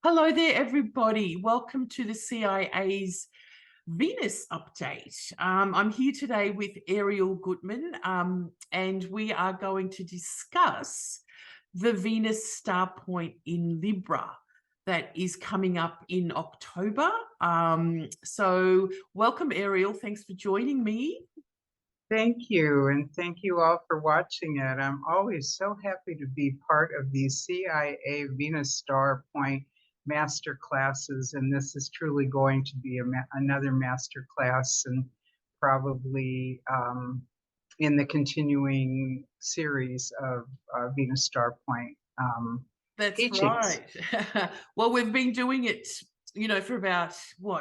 Hello there, everybody. Welcome to the CIA's Venus update. I'm here today with Ariel Goodman, and we are going to discuss the Venus star point in Libra that is coming up in October. So welcome, Ariel. Thanks for joining me. Thank you, and thank you all for watching it. I'm always so happy to be part of these CIA Venus Star Point master classes, and this is truly going to be another master class, and probably in the continuing series of Venus Star Point That's teachings. right. Well, we've been doing it, for about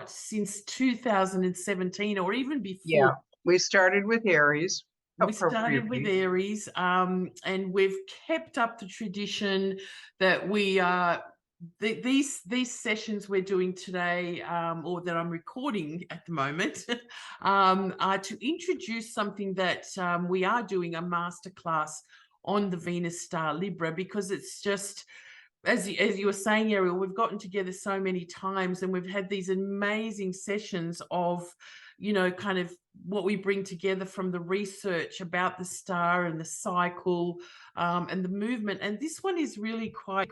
since 2017 or even before. Yeah, we started with Aries. We started with Aries, and we've kept up the tradition that these sessions we're doing today, or that I'm recording at the moment, are to introduce something that we are doing a masterclass on the Venus star Libra, because it's just, as you were saying, Ariel, we've gotten together so many times and we've had these amazing sessions of, kind of what we bring together from the research about the star and the cycle, and the movement. And this one is really quite.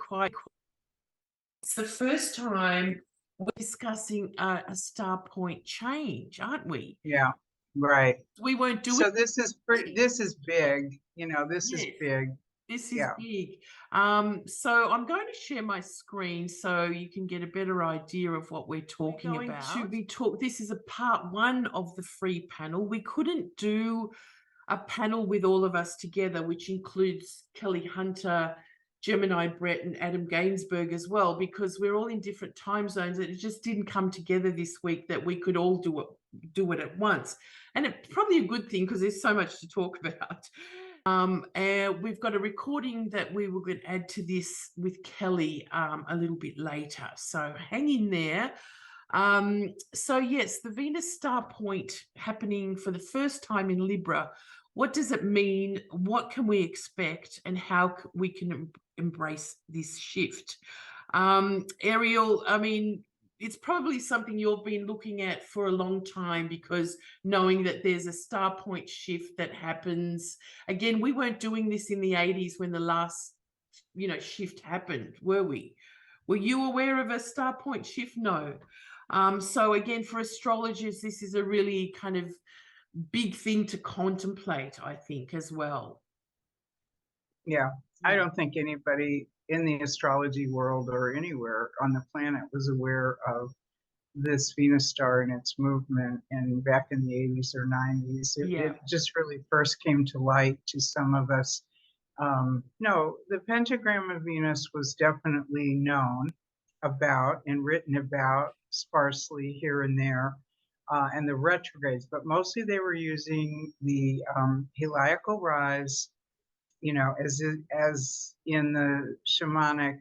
It's the first time we're discussing a star point change, aren't we? Yeah, right. We won't do it. So this is big. This is big. This is big. So I'm going to share my screen so you can get a better idea of what we're talking about. This is a part one of the free panel. We couldn't do a panel with all of us together, which includes Kelly Hunter, Gemini Brett, and Adam Gainsberg as well, because we're all in different time zones, and it just didn't come together this week that we could all do it at once. And it's probably a good thing because there's so much to talk about. And we've got a recording that we were going to add to this with Kelly a little bit later. So hang in there. So yes, the Venus star point happening for the first time in Libra. What does it mean? What can we expect? And how we can embrace this shift? Ariel, I mean, it's probably something you've been looking at for a long time, because knowing that there's a star point shift that happens. Again, we weren't doing this in the 80s when the last, shift happened, were we? Were you aware of a star point shift? No. So again, for astrologers, this is a really kind of big thing to contemplate, I think, as well. Yeah, I don't think anybody in the astrology world or anywhere on the planet was aware of this Venus star and its movement and back in the 80s or 90s. It just really first came to light to some of us. No, the pentagram of Venus was definitely known about and written about sparsely here and there, and the retrogrades, but mostly they were using the heliacal rise, as in the shamanic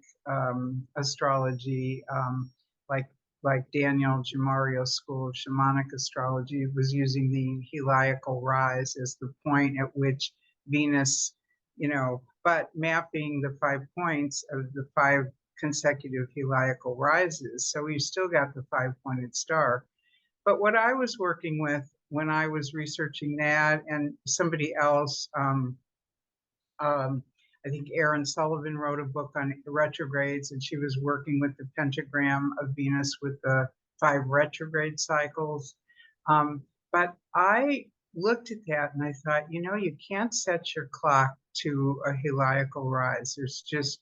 astrology, like Daniel Jamario's school of shamanic astrology was using the heliacal rise as the point at which Venus, but mapping the 5 points of the 5 consecutive heliacal rises. So we've still got the 5-pointed star. But what I was working with when I was researching that, and somebody else, I think Erin Sullivan wrote a book on retrogrades, and she was working with the pentagram of Venus with the 5 retrograde cycles. But I looked at that and I thought, you can't set your clock to a heliacal rise. There's just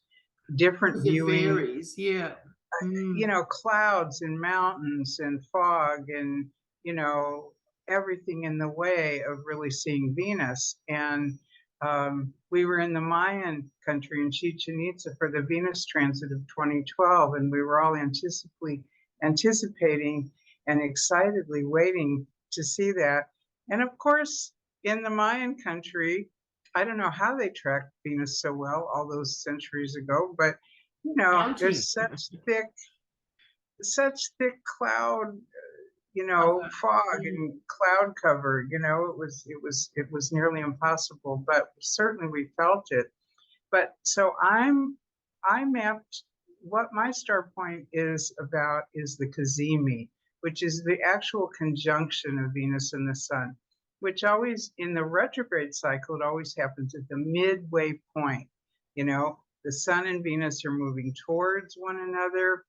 different viewing. It varies, yeah. Clouds and mountains and fog and, everything in the way of really seeing Venus. And we were in the Mayan country in Chichen Itza for the Venus transit of 2012, and we were all anticipating and excitedly waiting to see that. And of course, in the Mayan country, I don't know how they tracked Venus so well all those centuries ago, but there's such thick cloud, fog and cloud cover. It was nearly impossible, but certainly we felt it. But so I mapped what my star point is about is the cazimi, which is the actual conjunction of Venus and the Sun, which always, in the retrograde cycle, it always happens at the midway point. You know, the Sun and Venus are moving towards one another.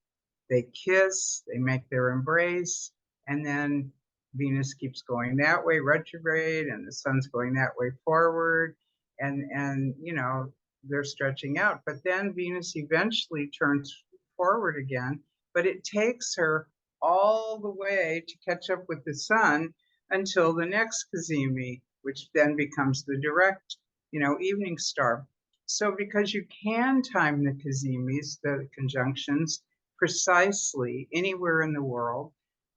They kiss, they make their embrace, and then Venus keeps going that way, retrograde, and the Sun's going that way forward. And you know, they're stretching out. But then Venus eventually turns forward again, but it takes her all the way to catch up with the Sun until the next cazimi, which then becomes the direct, you know, evening star. So because you can time the cazimis, the conjunctions, precisely anywhere in the world,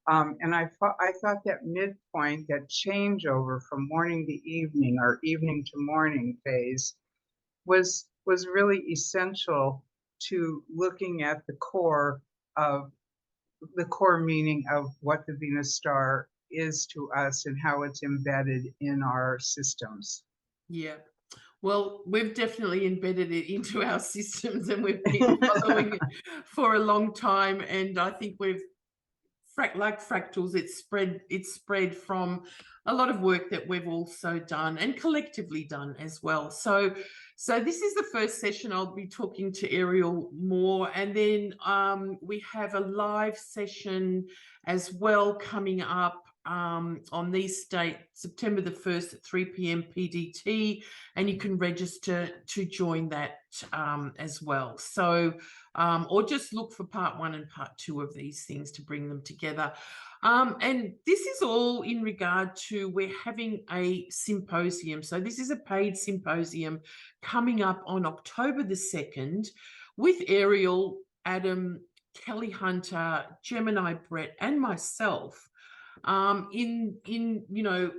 and I thought that midpoint, that changeover from morning to evening or evening to morning phase was really essential to looking at the core meaning of what the Venus star is to us and how it's embedded in our systems. Yeah. Well, we've definitely embedded it into our systems, and we've been following it for a long time. And I think we've, like fractals, it's spread from a lot of work that we've also done and collectively done as well. So this is the first session. I'll be talking to Ariel more, and then we have a live session as well coming up on these dates, September the 1st at 3 p.m. PDT, and you can register to join that as well. So or just look for part 1 and part 2 of these things to bring them together. And this is all in regard to, we're having a symposium. So this is a paid symposium coming up on October the 2nd with Ariel, Adam, Kelly Hunter, Gemini Brett, and myself in you know,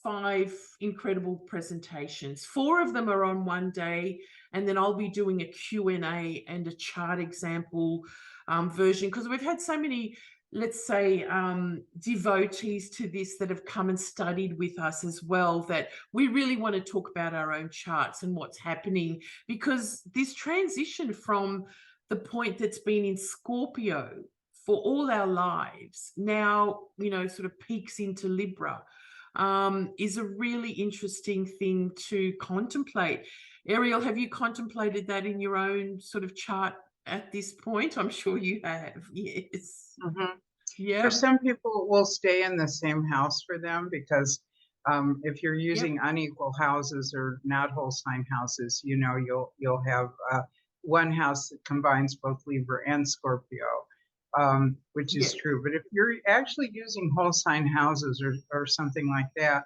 5 incredible presentations. 4 of them are on one day, and then I'll be doing a Q&A and a chart example version, because we've had so many, let's say, devotees to this that have come and studied with us as well, that we really want to talk about our own charts and what's happening, because this transition from the point that's been in Scorpio for all our lives now, you know, sort of peaks into Libra, is a really interesting thing to contemplate. Ariel, have you contemplated that in your own sort of chart at this point? I'm sure you have. Yes. Mm-hmm. Yeah. For some people, will stay in the same house for them, because if you're using unequal houses or not whole sign houses, you know, you'll have one house that combines both Libra and Scorpio, which is true. But if you're actually using whole sign houses or something like that,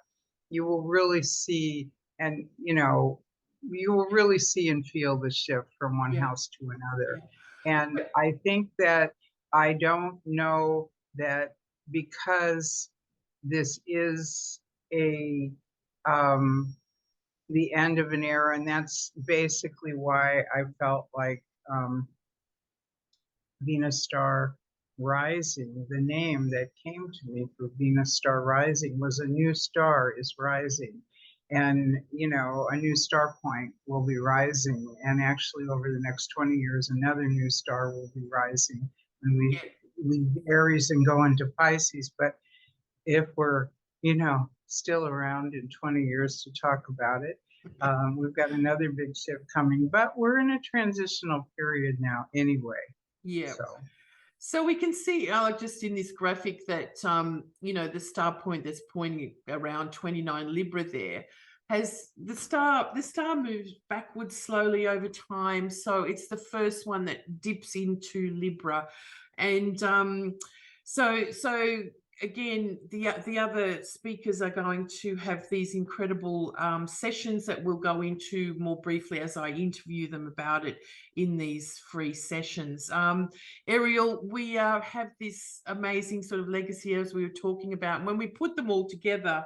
you will really see, and you know, you will really see and feel the shift from one house to another. And I think that, I don't know that, because this is a the end of an era, and that's basically why I felt like Venus Star Rising, the name that came to me for Venus Star Rising was a new star is rising. And, you know, a new star point will be rising. And actually, over the next 20 years, another new star will be rising when we leave Aries and go into Pisces. But if we're, you know, still around in 20 years to talk about it, we've got another big shift coming. But we're in a transitional period now anyway. Yeah. So we can see just in this graphic that, you know, the star point that's pointing around 29 Libra there has the star moves backwards slowly over time. So it's the first one that dips into Libra. And so again, the other speakers are going to have these incredible sessions that we'll go into more briefly as I interview them about it in these free sessions. Ariel, we have this amazing sort of legacy, as we were talking about. And when we put them all together,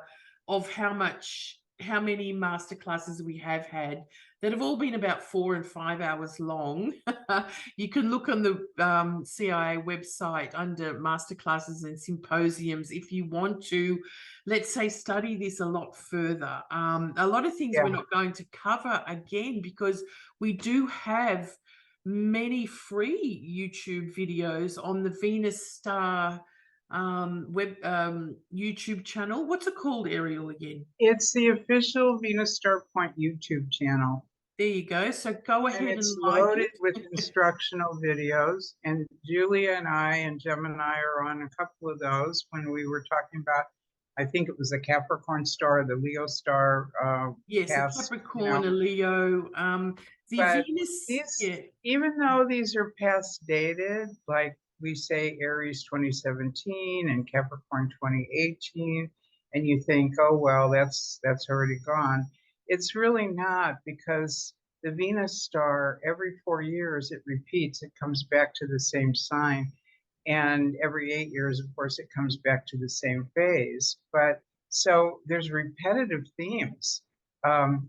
of how many masterclasses we have had that have all been about 4 and 5 hours long. You can look on the CIA website under masterclasses and symposiums if you want to, let's say, study this a lot further. A lot of things we're not going to cover again, because we do have many free YouTube videos on the Venus Star YouTube channel. What's it called, Ariel, again? It's the official VenusStarPoint YouTube channel. There you go. So go And ahead it's and like loaded it. with instructional videos. And Julia and I and Gemini are on a couple of those when we were talking about, I think it was the Capricorn star, the Leo star Yes, a past, Capricorn, a Leo. The but Venus, these, even though these are past dated, like we say Aries 2017 and Capricorn 2018, and you think, oh, well, that's already gone. It's really not, because the Venus star, every 4 years, it repeats, it comes back to the same sign. And every 8 years, of course, it comes back to the same phase. But so there's repetitive themes.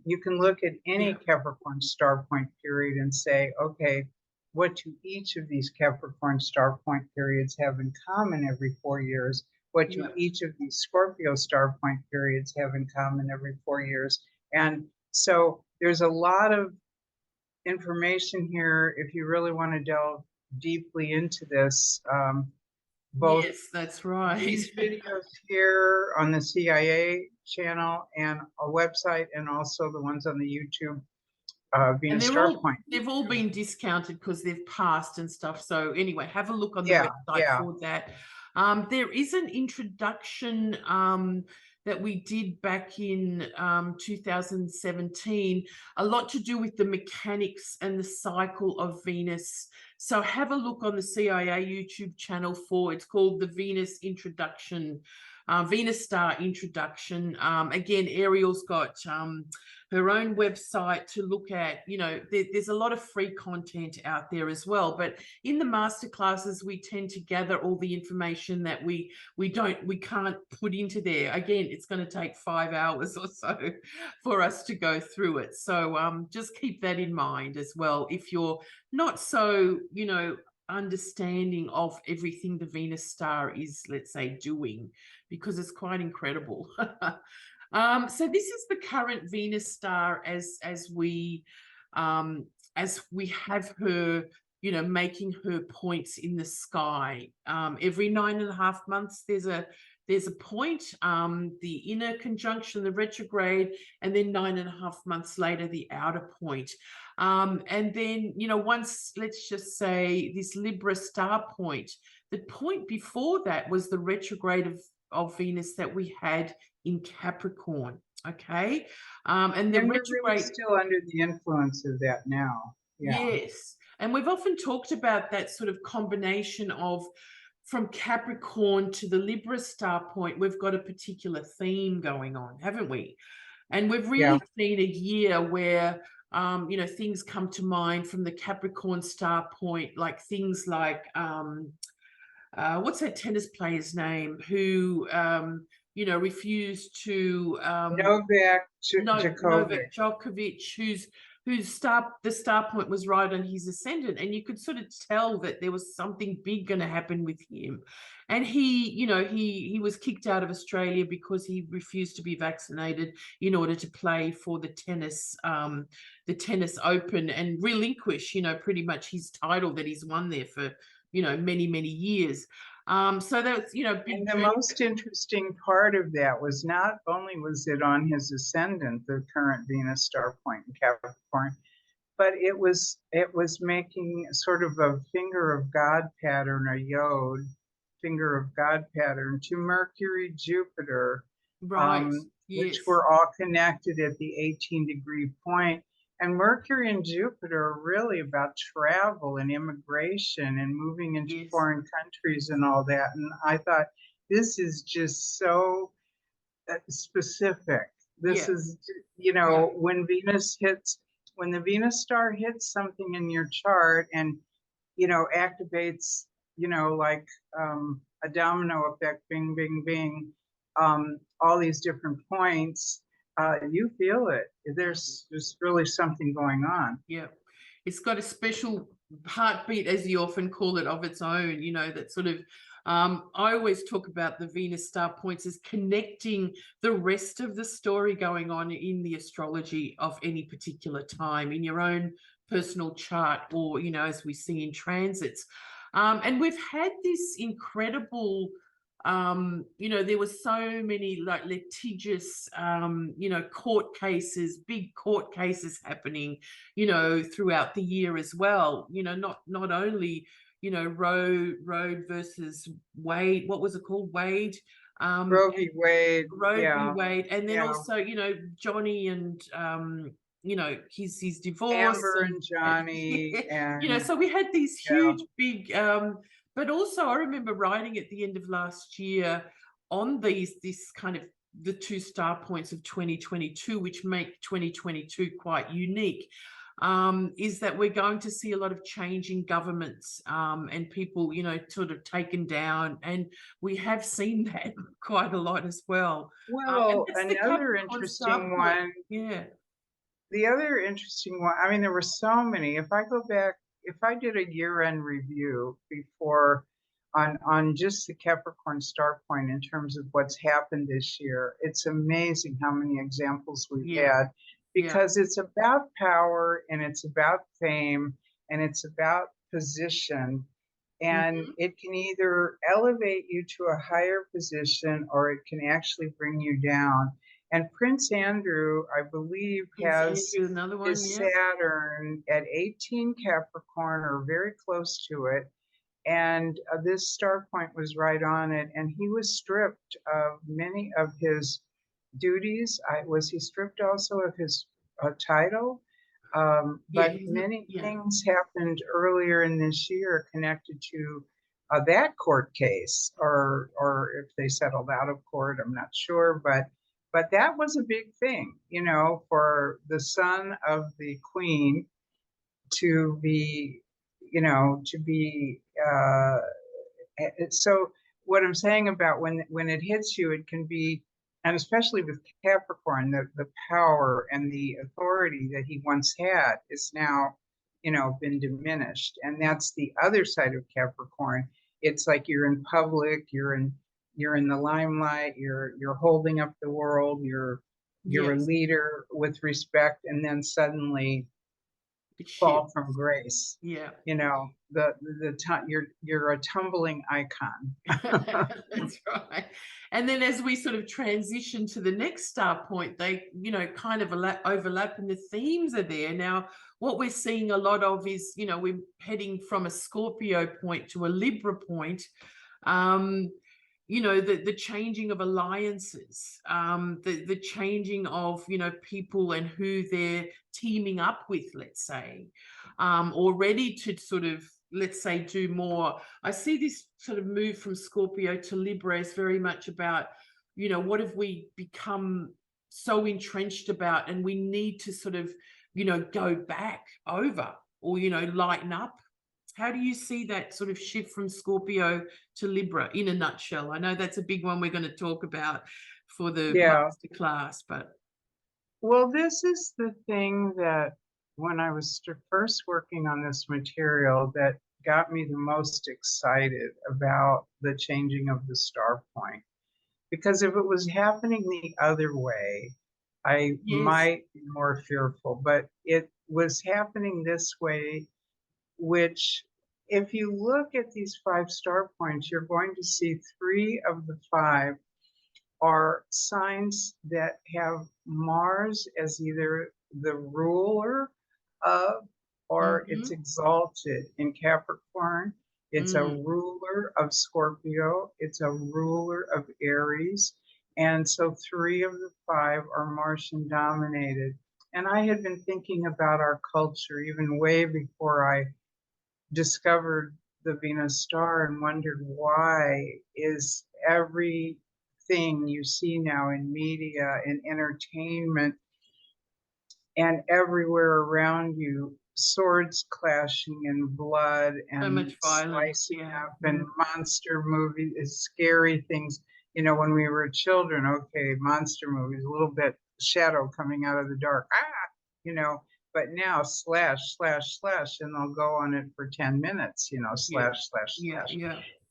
You can look at any Capricorn star point period and say, okay, what do each of these Capricorn star point periods have in common every 4 years? What do each of these Scorpio star point periods have in common every 4 years? And so there's a lot of information here if you really want to delve deeply into this. Both yes, that's right. these videos here on the CIA channel and a website, and also the ones on the YouTube VenusStarPoint. They've all been discounted because they've passed and stuff. So anyway, have a look on the website for that. There is an introduction that we did back in 2017, a lot to do with the mechanics and the cycle of Venus. So have a look on the CIA YouTube channel for, it's called the Venus Introduction, Venus Star Introduction. Again, Ariel's got her own website to look at. You know, there's a lot of free content out there as well, but in the masterclasses we tend to gather all the information that we can't put into there. Again, it's going to take 5 hours or so for us to go through it, so just keep that in mind as well if you're not so, you know, understanding of everything the Venus star is, let's say, doing, because it's quite incredible. So this is the current Venus star as we have her, you know, making her points in the sky. Every 9.5 months there's a point, the inner conjunction, the retrograde, and then 9.5 months later the outer point. And then, you know, once, let's just say, this Libra star point, the point before that was the retrograde of Venus that we had in Capricorn. Okay. And the retrograde, we're really still under the influence of that now. Yes. And we've often talked about that sort of combination of, from Capricorn to the Libra star point, we've got a particular theme going on, haven't we? And we've really seen a year where, you know, things come to mind from the Capricorn star point, like things like, what's that tennis player's name who, you know, refused to Novak Djokovic, whose star point was right on his ascendant, and you could sort of tell that there was something big going to happen with him. And he, you know, he was kicked out of Australia because he refused to be vaccinated in order to play for the tennis Open, and relinquish, you know, pretty much his title that he's won there for, you know, many years. So that's, you know, and the most interesting part of that was, not only was it on his ascendant, the current Venus star point in Capricorn, but it was making sort of a finger of God pattern, a yod, finger of God pattern, to Mercury, Jupiter, right? Which were all connected at the 18-degree point. And Mercury and Jupiter are really about travel and immigration and moving into foreign countries and all that. And I thought, this is just so specific. This is, you know, when the Venus star hits something in your chart and, you know, activates, you know, like a domino effect, bing, bing, bing, all these different points, you feel it. There's really something going on. Yeah, it's got a special heartbeat, as you often call it, of its own, you know, that sort of, I always talk about the Venus star points as connecting the rest of the story going on in the astrology of any particular time, in your own personal chart, or, you know, as we see in transits. And we've had this incredible, you know, there were so many like litigious, you know, court cases, big court cases happening, you know, throughout the year as well. You know, not only, you know, Roe versus Wade, what was it called? Wade. Roe v. Wade. Roe v. Yeah. Wade, and then Yeah. also, you know, Johnny and you know, his divorce, Amber and Johnny, you know, and so we had these yeah. huge big but also I remember writing at the end of last year on this kind of the two star points of 2022, which make 2022 quite unique, is that we're going to see a lot of change in governments, and people, you know, sort of taken down, and we have seen that quite a lot as well. Well, And that's the another Capricorn star interesting point. one. Yeah. The other interesting one, I mean, there were so many. If I go back, if I did a year-end review before on just the Capricorn star point in terms of what's happened this year, it's amazing how many examples we've had, because it's about power and it's about fame and it's about position. And it can either elevate you to a higher position or it can actually bring you down. And Prince Andrew, I believe, has another one, his Saturn at 18 Capricorn or very close to it. And this star point was right on it. And he was stripped of many of his duties. Was he stripped also of his title? But many things happened earlier in this year connected to that court case, or if they settled out of court, I'm not sure. But that was a big thing, you know, for the son of the queen to be, you know, to be. So what I'm saying about when it hits you, it can be, and especially with Capricorn, the power and the authority that he once had is now, you know, been diminished. And that's the other side of Capricorn. It's like you're in public, you're in the limelight, you're holding up the world, you're a leader with respect, and then suddenly fall from grace. Yeah. You know, you're a tumbling icon. That's right. And then as we sort of transition to the next star point, they, you know, kind of overlap and the themes are there. Now, what we're seeing a lot of is, you know, we're heading from a Scorpio point to a Libra point. You know, the changing of alliances, the changing of, you know, people and who they're teaming up with, let's say, or ready to sort of, let's say, do more. I see this sort of move from Scorpio to Libra is very much about, you know, what have we become so entrenched about, and we need to sort of, you know, go back over, or, you know, lighten up. How do you see that sort of shift from Scorpio to Libra in a nutshell? I know that's a big one we're going to talk about for the masterclass, but. Well, this is the thing that when I was first working on this material that got me the most excited about the changing of the star point. Because if it was happening the other way, I might be more fearful, but it was happening this way, which if you look at these 5 star points, you're going to see 3 of the 5 are signs that have Mars as either the ruler of, or it's exalted in Capricorn. It's a ruler of Scorpio. It's a ruler of Aries. And so 3 of the 5 are Martian dominated. And I had been thinking about our culture even way before I discovered the Venus star and wondered, why is everything you see now in media and entertainment and everywhere around you, swords clashing and blood and so much violence, slicing up and monster movies, scary things. You know, when we were children, okay, monster movies, a little bit shadow coming out of the dark, you know. But now slash, slash, slash, and they'll go on it for 10 minutes, you know, slash, slash, slash,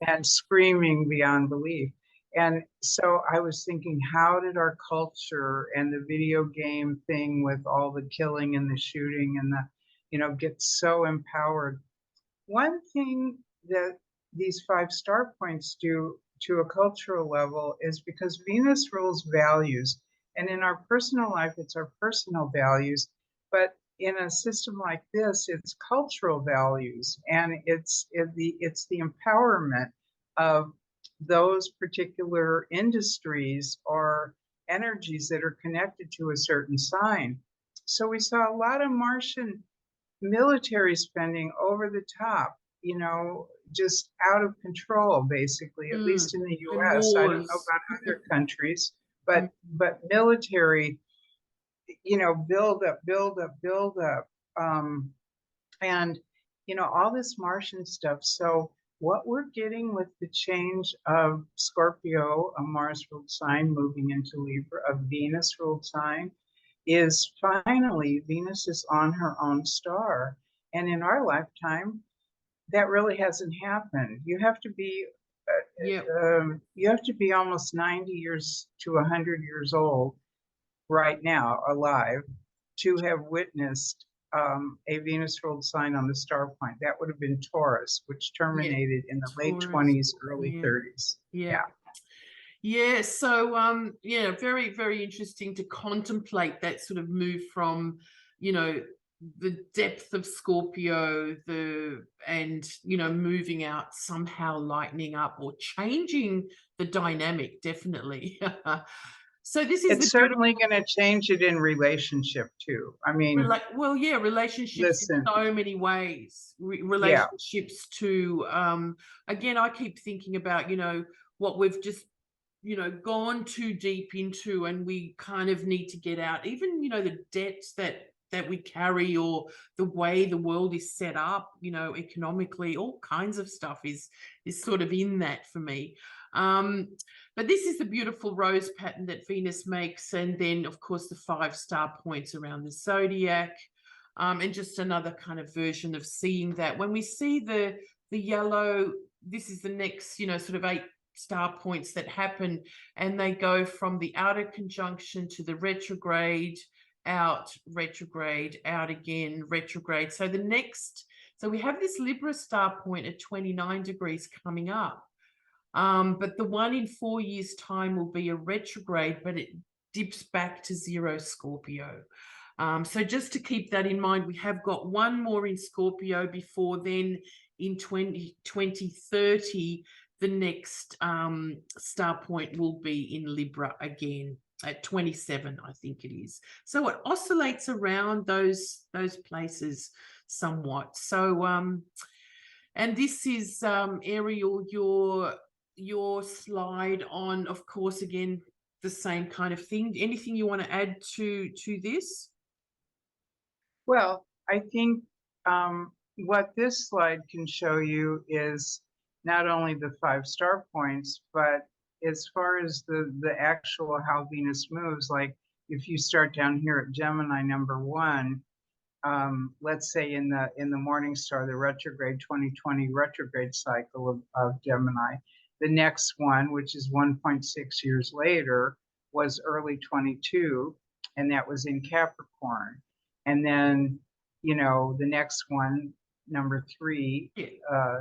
and screaming beyond belief. And so I was thinking, how did our culture and the video game thing with all the killing and the shooting and the, get so empowered. One thing that these 5 star points do to a cultural level is because Venus rules values. And in our personal life, it's our personal values. But in a system like this, it's cultural values, and it's the empowerment of those particular industries or energies that are connected to a certain sign. So we saw a lot of Martian military spending over the top, just out of control, basically, at least in the And US. I don't know wars. about other countries, Mm. but military, build up, build up, build up. And all this Martian stuff. So what we're getting with the change of Scorpio, a Mars ruled sign, moving into Libra, a Venus ruled sign, is finally Venus is on her own star. And in our lifetime, that really hasn't happened. Yep. You have to be almost 90 years to 100 years old right now, alive, to have witnessed a Venus ruled sign on the star point. That would have been Taurus, which Yeah. terminated in the late Taurus. 20s, early Yeah. 30s. Yeah. Yeah. So yeah, very, very interesting to contemplate that sort of move from, the depth of Scorpio, moving out, somehow lightening up or changing the dynamic, definitely. So this is It's certainly going to change it in relationship too. I mean, relationships in listen, so many ways. yeah, Relationships to, again, I keep thinking about, what we've just, gone too deep into, and we kind of need to get out. Even, the debts that we carry, or the way the world is set up, economically, all kinds of stuff is sort of in that for me. But this is the beautiful rose pattern that Venus makes. And then, of course, the 5 star points around the zodiac. And just another kind of version of seeing that. When we see the yellow, this is the next, sort of 8 star points that happen. And they go from the outer conjunction to the retrograde, out, retrograde, out again, retrograde. So we have this Libra star point at 29 degrees coming up. But the one in 4 years' time will be a retrograde, but it dips back to 0 Scorpio. So just to keep that in mind, we have got one more in Scorpio before then. In 2030, the next star point will be in Libra again at 27, I think it is. So it oscillates around those places somewhat. So and this is Ariel, your slide on, of course, again, the same kind of thing. Anything you want to add to this? Well, I think what this slide can show you is not only the 5 star points, but as far as the actual how Venus moves, like if you start down here at Gemini number 1, let's say in the morning star, the retrograde 2020 retrograde cycle of Gemini, the next one, which is 1.6 years later, was early 22, and that was in Capricorn. And then, the next one, number 3,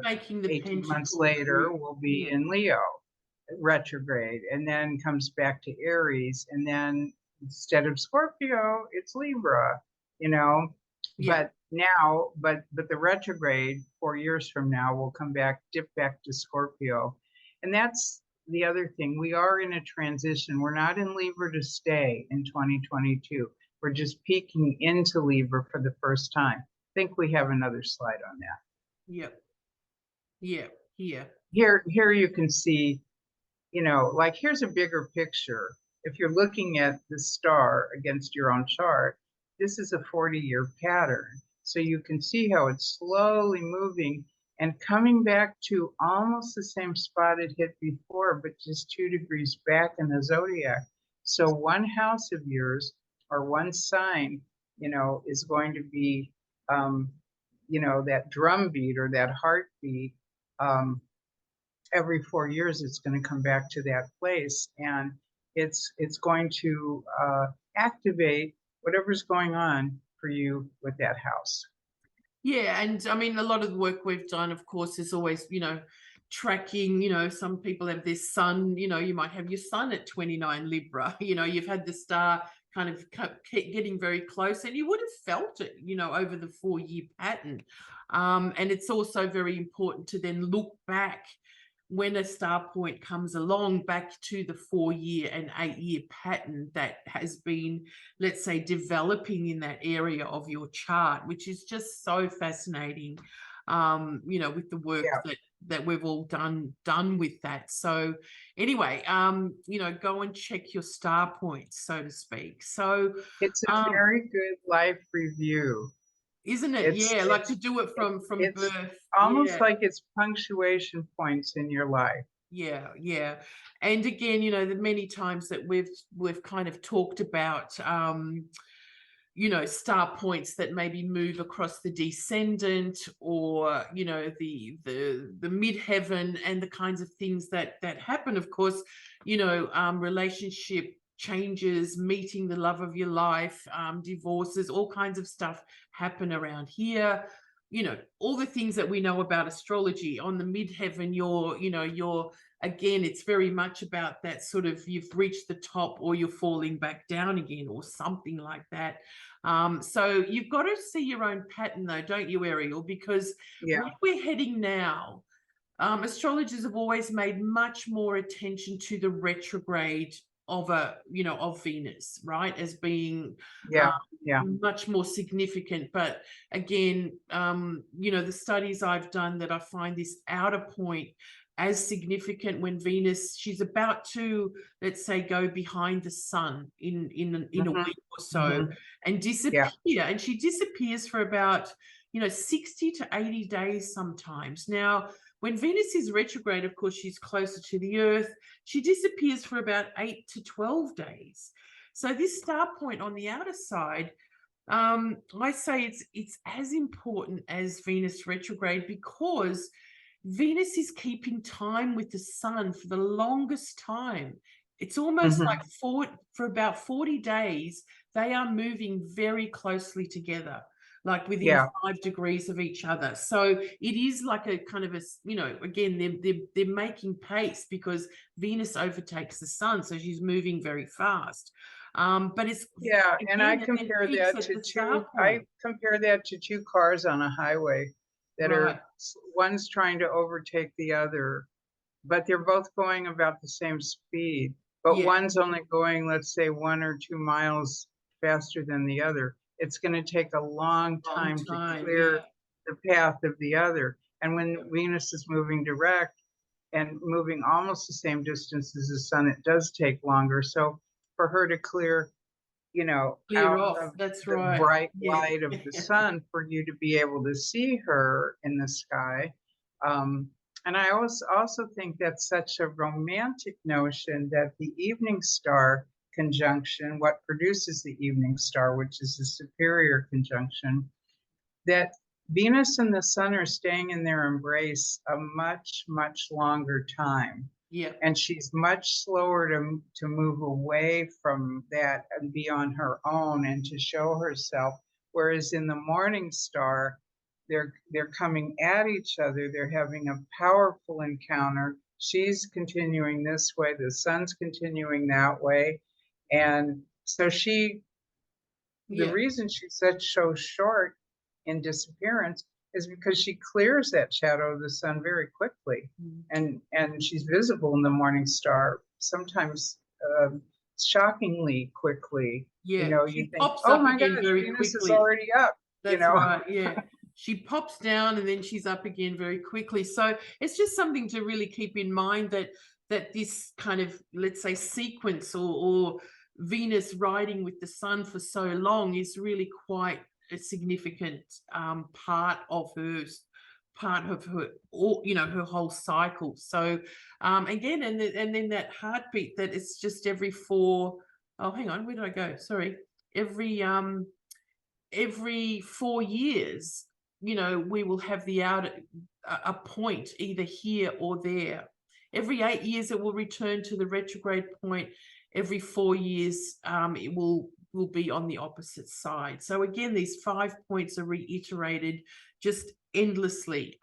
Making the 18 months later, will be in Leo retrograde, and then comes back to Aries, and then instead of Scorpio, it's Libra, But now, but the retrograde 4 years from now will dip back to Scorpio. And that's the other thing. We are in a transition. We're not in Libra to stay in 2022. We're just peeking into Libra for the first time. I think we have another slide on that. Yep. Yeah. Yeah. Here you can see, like here's a bigger picture. If you're looking at the star against your own chart, this is a 40-year pattern. So you can see how it's slowly moving and coming back to almost the same spot it hit before, but just 2 degrees back in the zodiac. So one house of yours or one sign, is going to be, that drum beat or that heartbeat. Every 4 years, it's going to come back to that place, and it's going to activate whatever's going on for you with that house. Yeah, and I mean, a lot of the work we've done, of course, is always, tracking, some people have their sun, you might have your sun at 29 Libra, you've had the star kind of getting very close, and you would have felt it, over the 4-year pattern. And it's also very important to then look back when a star point comes along back to the 4-year and 8-year pattern that has been, let's say, developing in that area of your chart, which is just so fascinating, with the work Yeah. that we've all done with that. So anyway, go and check your star points, so to speak. So It's a um, very good life review. isn't it? It's Yeah, like to it's do it from it's birth. almost Yeah. like it's punctuation points in your life. Yeah, yeah. And again, the many times that we've kind of talked about star points that maybe move across the descendant, or the midheaven, and the kinds of things that happen, of course, relationship changes, meeting the love of your life, divorces, all kinds of stuff happen around here. All the things that we know about astrology. On the midheaven, you're again, it's very much about that sort of, you've reached the top or you're falling back down again, or something like that. So you've got to see your own pattern, though, don't you, Ariel? Because Yeah. where we're heading now, astrologers have always made much more attention to the retrograde of Venus, right, as being Yeah. Yeah. much more significant. But again, the studies I've done, that I find this outer point as significant when Venus, she's about to, let's say, go behind the sun in a Mhm. week or so, Mhm. and Yeah. disappear. And she disappears for about 60 to 80 days sometimes. Now, when Venus is retrograde, of course, she's closer to the Earth. She disappears for about 8 to 12 days. So this star point on the outer side, I say it's as important as Venus retrograde, because Venus is keeping time with the sun for the longest time. It's almost like Mhm. for about 40 days, they are moving very closely together, like within Yeah. 5 degrees of each other. So it is like a kind of a, again, they're making pace, because Venus overtakes the sun, so she's moving very fast. But it's, Yeah, and again, it then peaks at the star I point. compare that to two cars on a highway that Right. are one's trying to overtake the other, but they're both going about the same speed. But Yeah. one's only going, let's say, 1 or 2 miles faster than the other. It's going to take a long Long time to time. clear Yeah. the path of the other. And when Venus is moving direct and moving almost the same distance as the sun, it does take longer. So for her to clear, Clear out off. of That's the right. bright Yeah. light of the sun for you to be able to see her in the sky. Um, and I also think that's such a romantic notion that the evening star conjunction, what produces the evening star, which is the superior conjunction, that Venus and the sun are staying in their embrace a much, much longer time. Yeah. And she's much slower to move away from that and be on her own and to show herself. Whereas in the morning star, they're coming at each other. They're having a powerful encounter. She's continuing this way, the sun's continuing that way. And so the Yeah. reason she's such so short in disappearance is because she clears that shadow of the sun very quickly, and she's visible in the morning star sometimes shockingly quickly. Yeah. You She think, pops oh up my again gosh, very Venus is quickly. already up. That's right. Yeah. She pops down and then she's up again very quickly. So it's just something to really keep in mind, that this kind of, let's say, sequence, or Venus riding with the sun for so long, is really quite a significant part of her, or her whole cycle. So again, and then that heartbeat, that it's just every 4, oh, hang on, where did I go? Sorry. Every 4 years, we will have a point either here or there. Every 8 years, it will return to the retrograde point. Every 4 years, it will will be on the opposite side. So again, these 5 points are reiterated just endlessly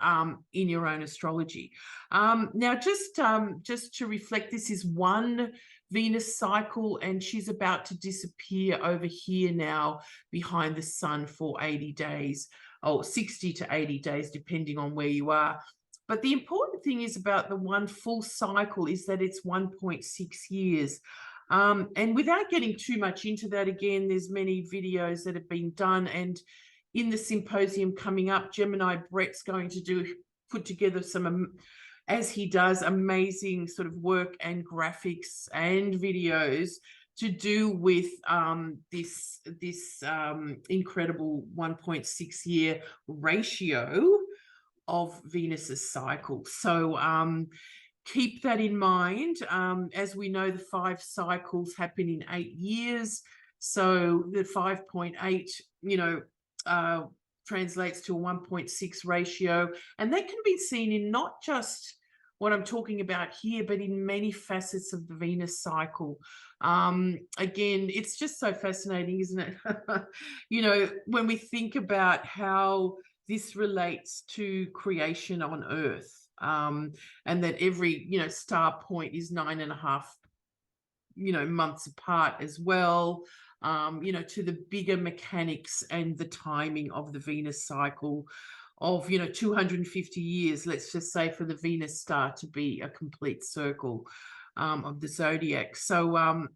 in your own astrology. Now, just to reflect, this is one Venus cycle, and she's about to disappear over here now behind the sun for 80 days, or 60 to 80 days, depending on where you are. But the important thing is about the one full cycle is that it's 1.6 years. And without getting too much into that, again, there's many videos that have been done, and in the symposium coming up, Gemini Brett's going to put together some, as he does, amazing sort of work and graphics and videos to do with this incredible 1.6 year ratio of Venus's cycle. So keep that in mind. As we know, the 5 cycles happen in 8 years. So the 5.8, you know, translates to a 1.6 ratio. And that can be seen in not just what I'm talking about here, but in many facets of the Venus cycle. Again, it's just so fascinating, isn't it? You know, when we think about how this relates to creation on Earth, and that every, you know, star point is 9.5, you know, months apart as well. You know, to the bigger mechanics and the timing of the Venus cycle of, you know, 250 years, let's just say, for the Venus star to be a complete circle of the zodiac. So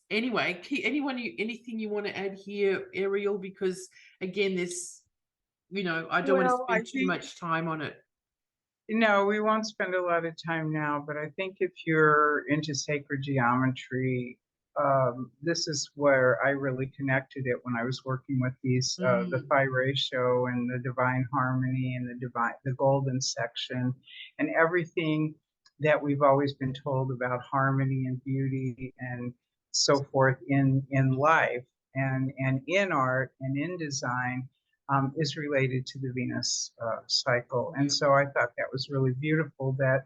anyway, anything you want to add here, Ariel? Because again, this, you know, I don't want to spend too much time on it. No, we won't spend a lot of time now, but I think if you're into sacred geometry, this is where I really connected it when I was working with these, the phi ratio and the divine harmony and the golden section and everything that we've always been told about harmony and beauty and so forth in life and in art and in design. Is related to the Venus cycle. And so I thought that was really beautiful that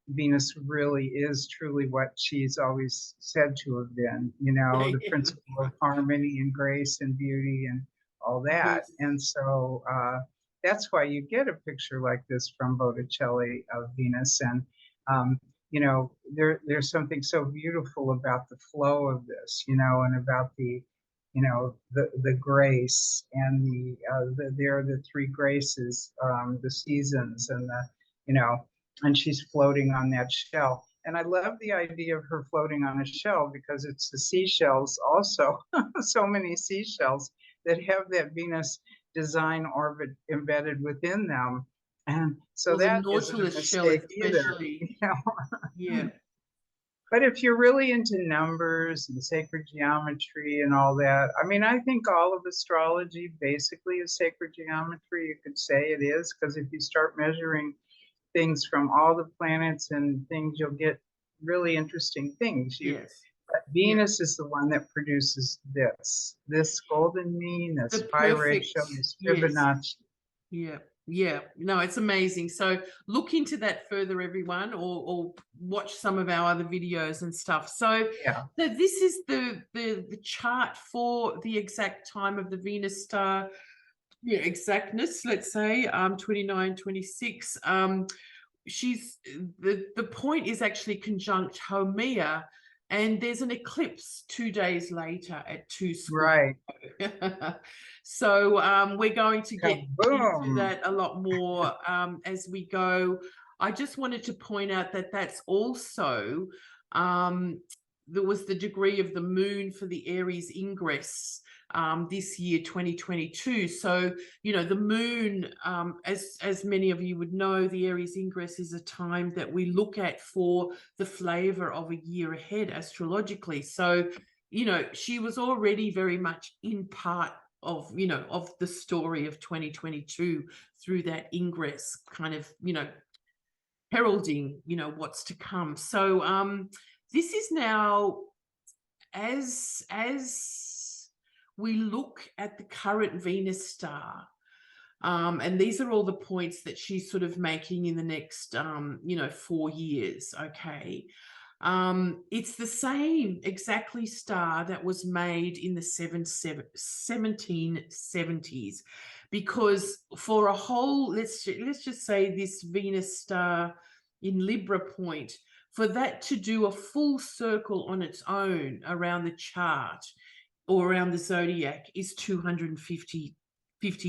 Venus really is truly what she's always said to have been, you know, the principle of harmony and grace and beauty and all that. Yes. And so that's why you get a picture like this from Botticelli of Venus. And, you know, there's something so beautiful about the flow of this, you know, and about the, you know, the grace and there are the 3 graces, the seasons and the, you know, and she's floating on that shell. And I love the idea of her floating on a shell because it's the seashells also, so many seashells that have that Venus design orbit embedded within them. And so that isn't a mistake either. You know? Yeah. But if you're really into numbers and sacred geometry and all that, I mean, I think all of astrology basically is sacred geometry. You could say it is, because if you start measuring things from all the planets and things, you'll get really interesting things. Yes. But Venus is the one that produces this golden mean, this phi ratio, this Fibonacci. Yeah. Yeah, no, it's amazing. So look into that further, everyone, or watch some of our other videos and stuff. So, yeah. So this is the chart for the exact time of the Venus star, yeah, exactness, let's say, 29, 26. She's the point is actually conjunct Haumea, and there's an eclipse 2 days later at 2 Right. So we're going to get into that a lot more as we go. I just wanted to point out that that's also there was the degree of the moon for the Aries ingress this year, 2022. So, you know, the moon, as many of you would know, the Aries ingress is a time that we look at for the flavor of a year ahead astrologically. So, you know, she was already very much in part of, you know, of the story of 2022 through that ingress kind of, you know, heralding, you know, what's to come. So this is now, as we look at the current Venus star, and these are all the points that she's sort of making in the next, you know, 4 years, okay? It's the same exactly star that was made in the 1770s, because for a whole, let's just say this Venus star in Libra point, for that to do a full circle on its own around the chart or around the zodiac is 250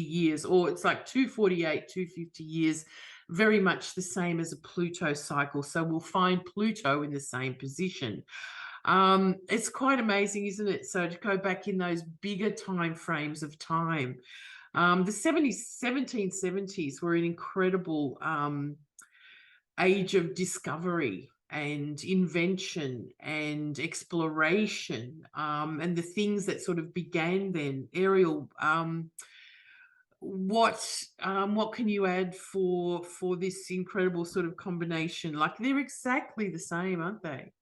years, or it's like 248, 250 years, very much the same as a Pluto cycle. So we'll find Pluto in the same position. It's quite amazing, isn't it? So to go back in those bigger time frames of time, the 1770s were an incredible age of discovery and invention and exploration, and the things that sort of began then. Ariel, what can you add for this incredible sort of combination? Like, they're exactly the same, aren't they?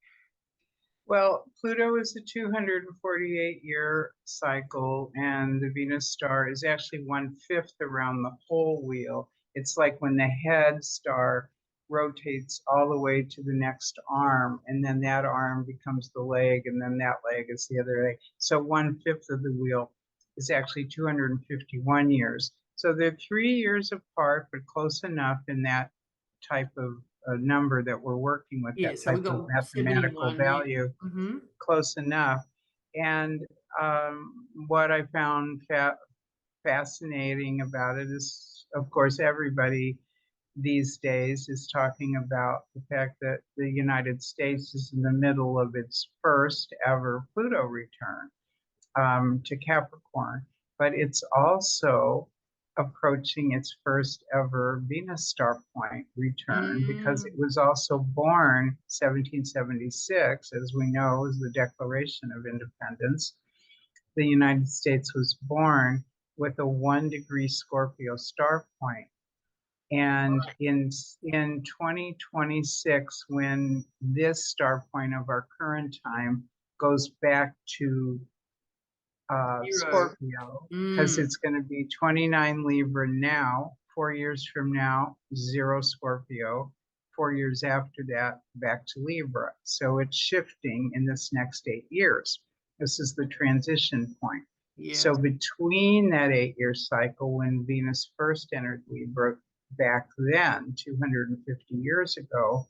Well, Pluto is a 248-year cycle, and the Venus star is actually 1/5 around the whole wheel. It's like when the head star rotates all the way to the next arm, and then that arm becomes the leg, and then that leg is the other leg. So 1/5 of the wheel is actually 251 years. So they're 3 years apart, but close enough in that type of number that we're working with, Yeah, that so we type of got mathematical 71, yeah. value, close enough. And what I found fascinating about it is, of course, everybody these days is talking about the fact that the United States is in the middle of its first ever Pluto return to Capricorn, but it's also approaching its first ever VenusStarPoint return, because it was also born 1776, as we know, is the Declaration of Independence. The United States was born with a 1-degree Scorpio star point. And in 2026, when this star point of our current time goes back to Scorpio, because it's going to be 29 Libra now, 4 years from now, 0 Scorpio, 4 years after that, back to Libra. So it's shifting in this next 8 years. This is the transition point. Yeah. So between that 8-year cycle, when Venus first entered Libra back then, 250 years ago,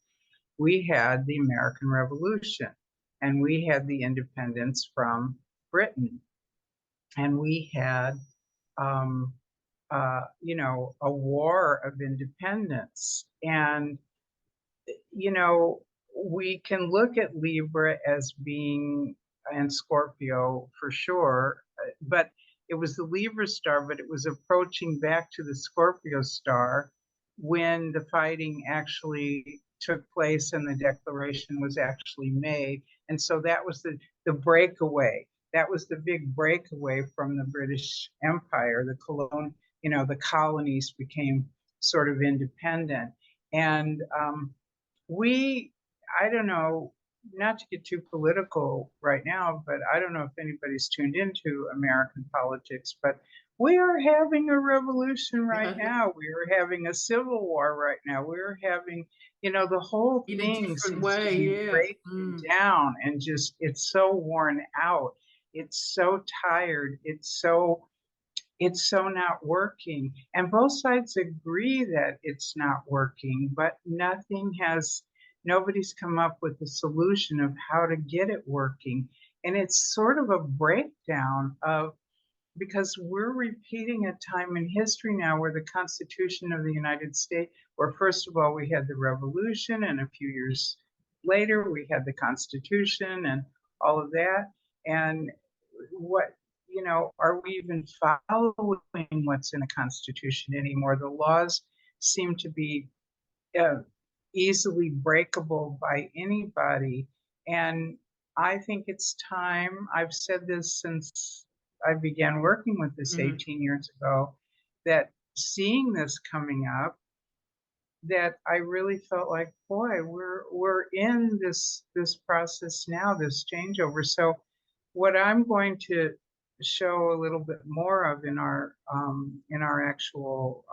we had the American Revolution, and we had the independence from Britain. And we had, you know, a war of independence. And, you know, we can look at Libra as being, and Scorpio for sure, but it was the Libra star, but it was approaching back to the Scorpio star when the fighting actually took place and the declaration was actually made. And so that was the breakaway. That was the big breakaway from the British Empire. You know, the colonies became sort of independent. And I don't know, not to get too political right now, but I don't know if anybody's tuned into American politics, but we are having a revolution right now. We are having a civil war right now. We're having, you know, the whole thing seems to be breaking down, and just, it's so worn out. It's so tired. It's so not working. And both sides agree that it's not working, but nobody's come up with a solution of how to get it working. And it's sort of a breakdown of, because we're repeating a time in history now where the Constitution of the United States, where first of all, we had the Revolution, and a few years later, we had the Constitution and all of that. And what, you know, are we even following what's in the Constitution anymore? The laws seem to be easily breakable by anybody. And I think it's time, I've said this since I began working with this 18 years ago, that seeing this coming up, that I really felt like, boy, we're in this process now, this changeover. So what I'm going to show a little bit more of in our actual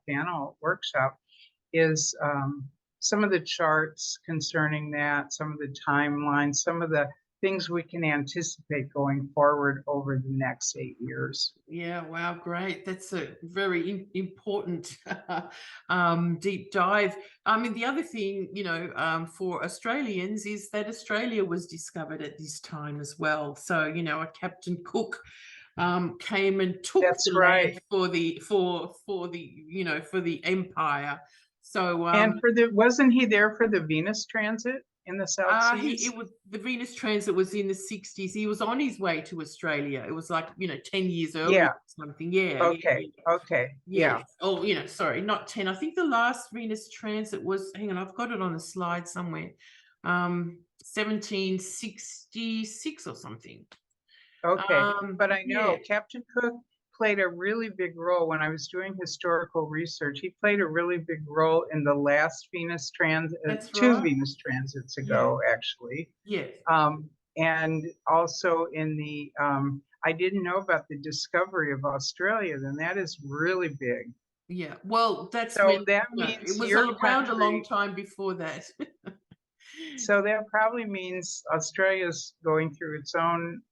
panel workshop, is some of the charts concerning that, some of the timelines, some of the things we can anticipate going forward over the next 8 years. Yeah, wow, great. That's a very important deep dive. I mean, the other thing, for Australians is that Australia was discovered at this time as well. So, a Captain Cook came and took That's the right. land for the empire. So And wasn't he there for the Venus transit in the South Seas? it was the Venus transit was in the 60s. He was on his way to Australia. It was like 10 years earlier or something. Yeah. Okay. Okay. Yeah. Oh, sorry, not 10. I think the last Venus transit was, hang on, I've got it on a slide somewhere. 1766 or something. Okay. But I know Captain Cook played a really big role when I was doing historical research. He played a really big role in the last Venus transit, two Venus transits ago, actually. Yes. And also in the, I didn't know about the discovery of Australia, then that is really big. Yeah, well, that's so when, that means it was your around country, a long time before that. So that probably means Australia's going through its own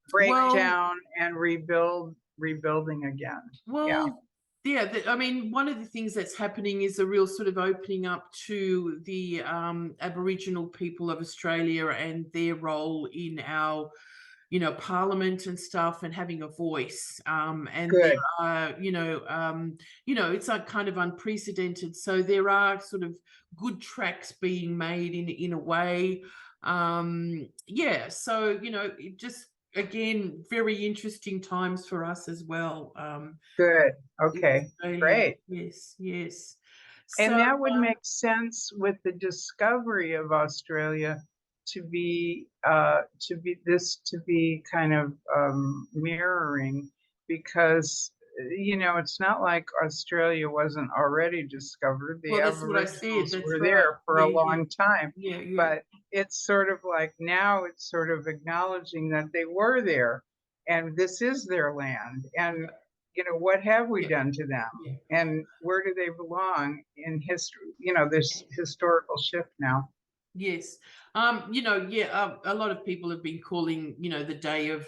breakdown and rebuilding again. Well, I mean, one of the things that's happening is a real sort of opening up to the Aboriginal people of Australia and their role in our, parliament and stuff, and having a voice. And Good. there are, it's like kind of unprecedented. So there are sort of good tracks being made in a way. So, it just, again, very interesting times for us as well. Good. Okay. Great. Yes. And that would make sense with the discovery of Australia to be kind of mirroring, because it's not like Australia wasn't already discovered. The Aboriginals were there for a long time. But it's sort of like now it's sort of acknowledging that they were there and this is their land. And what have we done to them? And where do they belong in history? This historical shift now. Yes. A lot of people have been calling, the day of,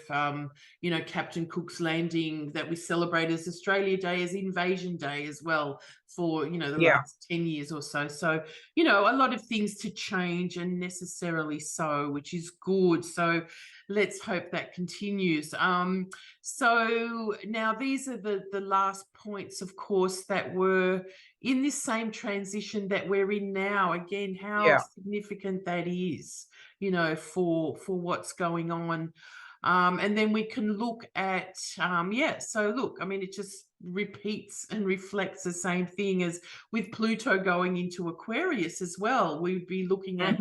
Captain Cook's landing that we celebrate as Australia Day as Invasion Day as well for, the last 10 years or so. So, a lot of things to change, and necessarily so, which is good. So let's hope that continues. So now these are the last points, of course, that were in this same transition that we're in now. Again, how significant that is, for what's going on. And then we can look at, so look, I mean, it just repeats and reflects the same thing as with Pluto going into Aquarius as well. We'd be looking at,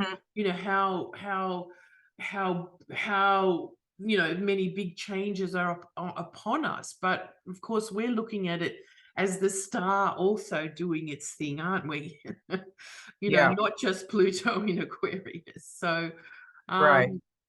how many big changes are upon us. But of course, we're looking at it as the star also doing its thing, aren't we? Not just Pluto in Aquarius. So,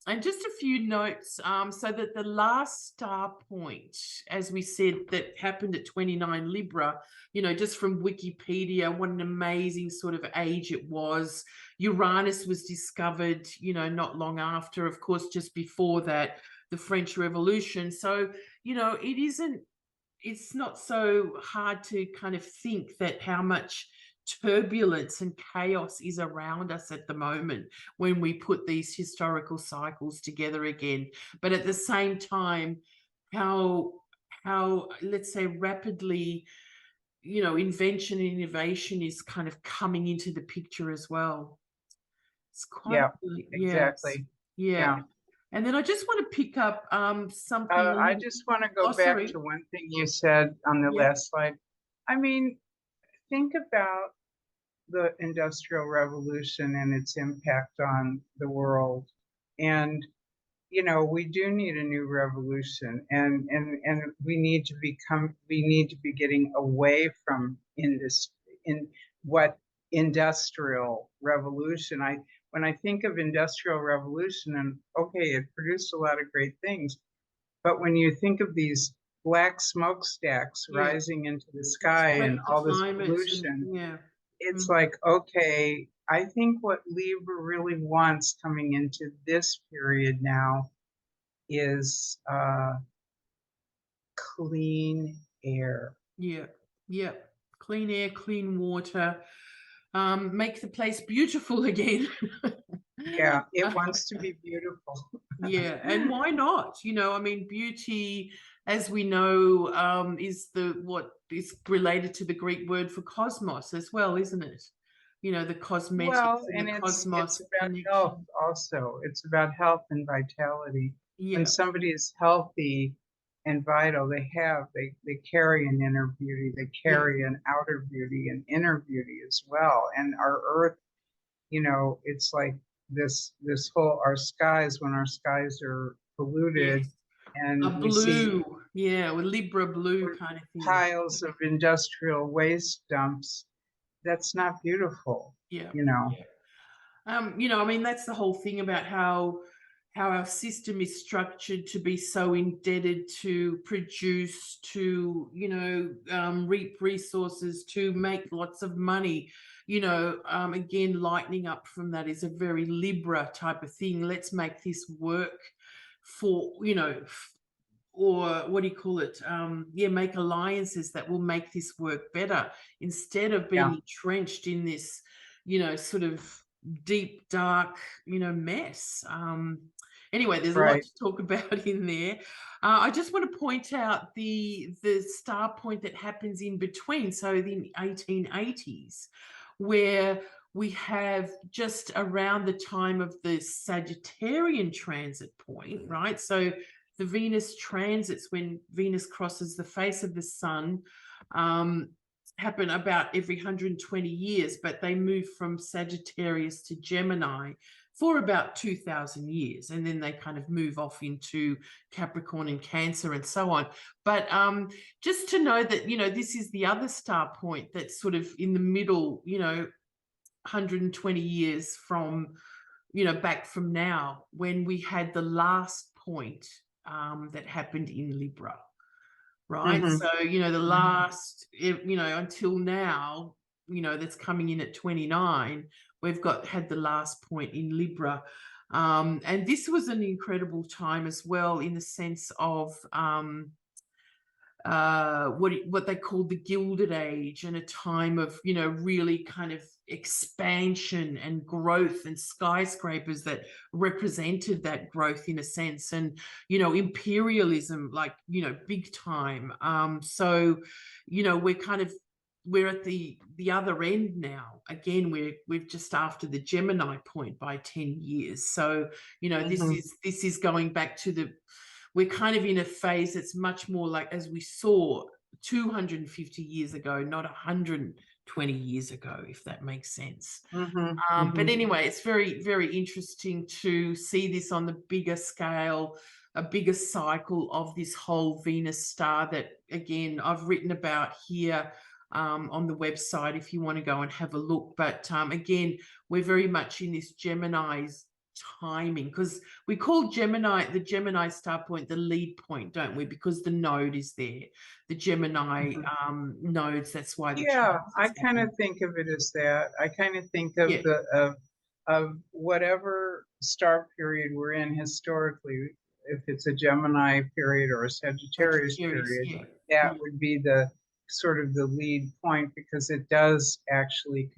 and just a few notes, so that the last star point, as we said, that happened at 29 Libra, just from Wikipedia, what an amazing sort of age it was. Uranus was discovered, not long after, of course, just before that, the French Revolution. So, it's not so hard to kind of think that how much turbulence and chaos is around us at the moment when we put these historical cycles together again. But at the same time, how let's say rapidly, invention and innovation is kind of coming into the picture as well. It's quite exactly. And then I just want to pick up something. I just want to go back to one thing you said on the last slide. I mean, think about the Industrial Revolution and its impact on the world. And, we do need a new revolution, and we need to be getting away from industrial revolution. When I think of Industrial Revolution, and okay, it produced a lot of great things, but when you think of these black smokestacks Yeah. rising into the sky and Reflect the all this climate and pollution. yeah. It's Mm, like, okay, I think what Libra really wants coming into this period now is clean air. yeah. Yeah. Clean air, clean water. Make the place beautiful again. Yeah, it wants to be beautiful. Yeah, and why not? You know, I mean, beauty, as we know, is the what is related to the Greek word for cosmos as well, isn't it? You know, the Well, cosmetics and the and it's cosmos about health connection. also. It's about health and vitality. When Yeah, somebody is healthy and vital, they carry an inner beauty, they yeah, carry an outer beauty, an inner beauty as well. And our earth, it's like this whole our skies, when our skies are polluted yes. A and we see blue, yeah, with Libra blue kind of thing. piles of industrial waste dumps, that's not beautiful, Yeah, you know. yeah. You know, I mean, that's the whole thing about how our system is structured to be so indebted to produce, to reap resources, to make lots of money. You know, again, lightening up from that is a very Libra type of thing. Let's make this work for or what do you call it? Yeah, make alliances that will make this work better instead of Yeah, being entrenched in this, sort of deep, dark, mess. Anyway, there's a lot right. to talk about in there. I just want to point out the star point that happens in between. So the 1880s, where we have just around the time of the Sagittarian transit point, right? So the Venus transits, when Venus crosses the face of the sun, um, happen about every 120 years, but they move from Sagittarius to Gemini for about 2000 years, and then they kind of move off into Capricorn and Cancer and so on. But just to know that, this is the other star point that's sort of in the middle, 120 years from, back from now, when we had the last point that happened in Libra, right? Hmm. So, the last, until now, that's coming in at 29, we've had the last point in Libra. And this was an incredible time as well, in the sense of what they called the Gilded Age, and a time of really kind of expansion and growth, and skyscrapers that represented that growth in a sense, and imperialism, like big time. So we're at the other end now. Again, we're just after the Gemini point by 10 years. So this Hmm. is going back to we're kind of in a phase that's much more like, as we saw 250 years ago, not 120 years ago, if that makes sense. Hmm. But Hmm. anyway, it's very, very interesting to see this on the bigger scale, a bigger cycle of this whole Venus star that, again, I've written about here on the website if you want to go and have a look. But again, we're very much in this Gemini's timing, because we call the Gemini star point, the lead point, don't we? Because the node is there, the Gemini Hmm. nodes. That's why the Yeah, I transits kind of happen. think of it as that. I kind of think of Yeah, of whatever star period we're in historically, if it's a Gemini period or a Sagittarius Sagittarius. period, Yeah, that yeah, would be the sort of the lead point, because it does actually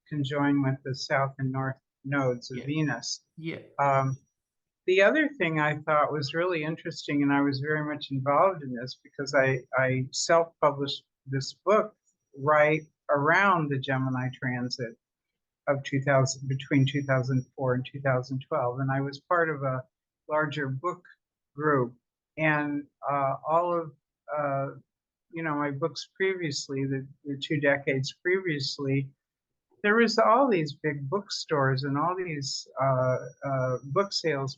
conjoin with the south and north nodes of yeah, Venus. yeah, Um, the other thing I thought was really interesting, and I was very much involved in this because I self-published this book right around the Gemini transit of 2000, between 2004 and 2012. And I was part of a larger book group. And all of, my books previously, the 2 decades previously, there was all these big bookstores, and all these book sales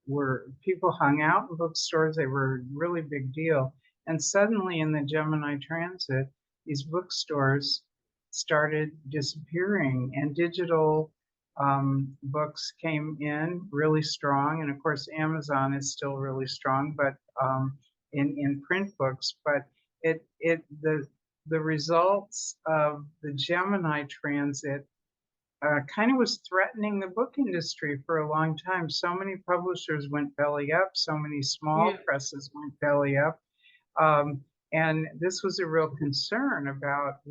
were people hung out in bookstores. They were a really big deal. And suddenly in the Gemini transit, these bookstores started disappearing, and digital books came in really strong. And of course, Amazon is still really strong, but in print books, but the results of the Gemini transit kind of was threatening the book industry for a long time. So many publishers went belly up, so many small presses went belly up. And this was a real concern about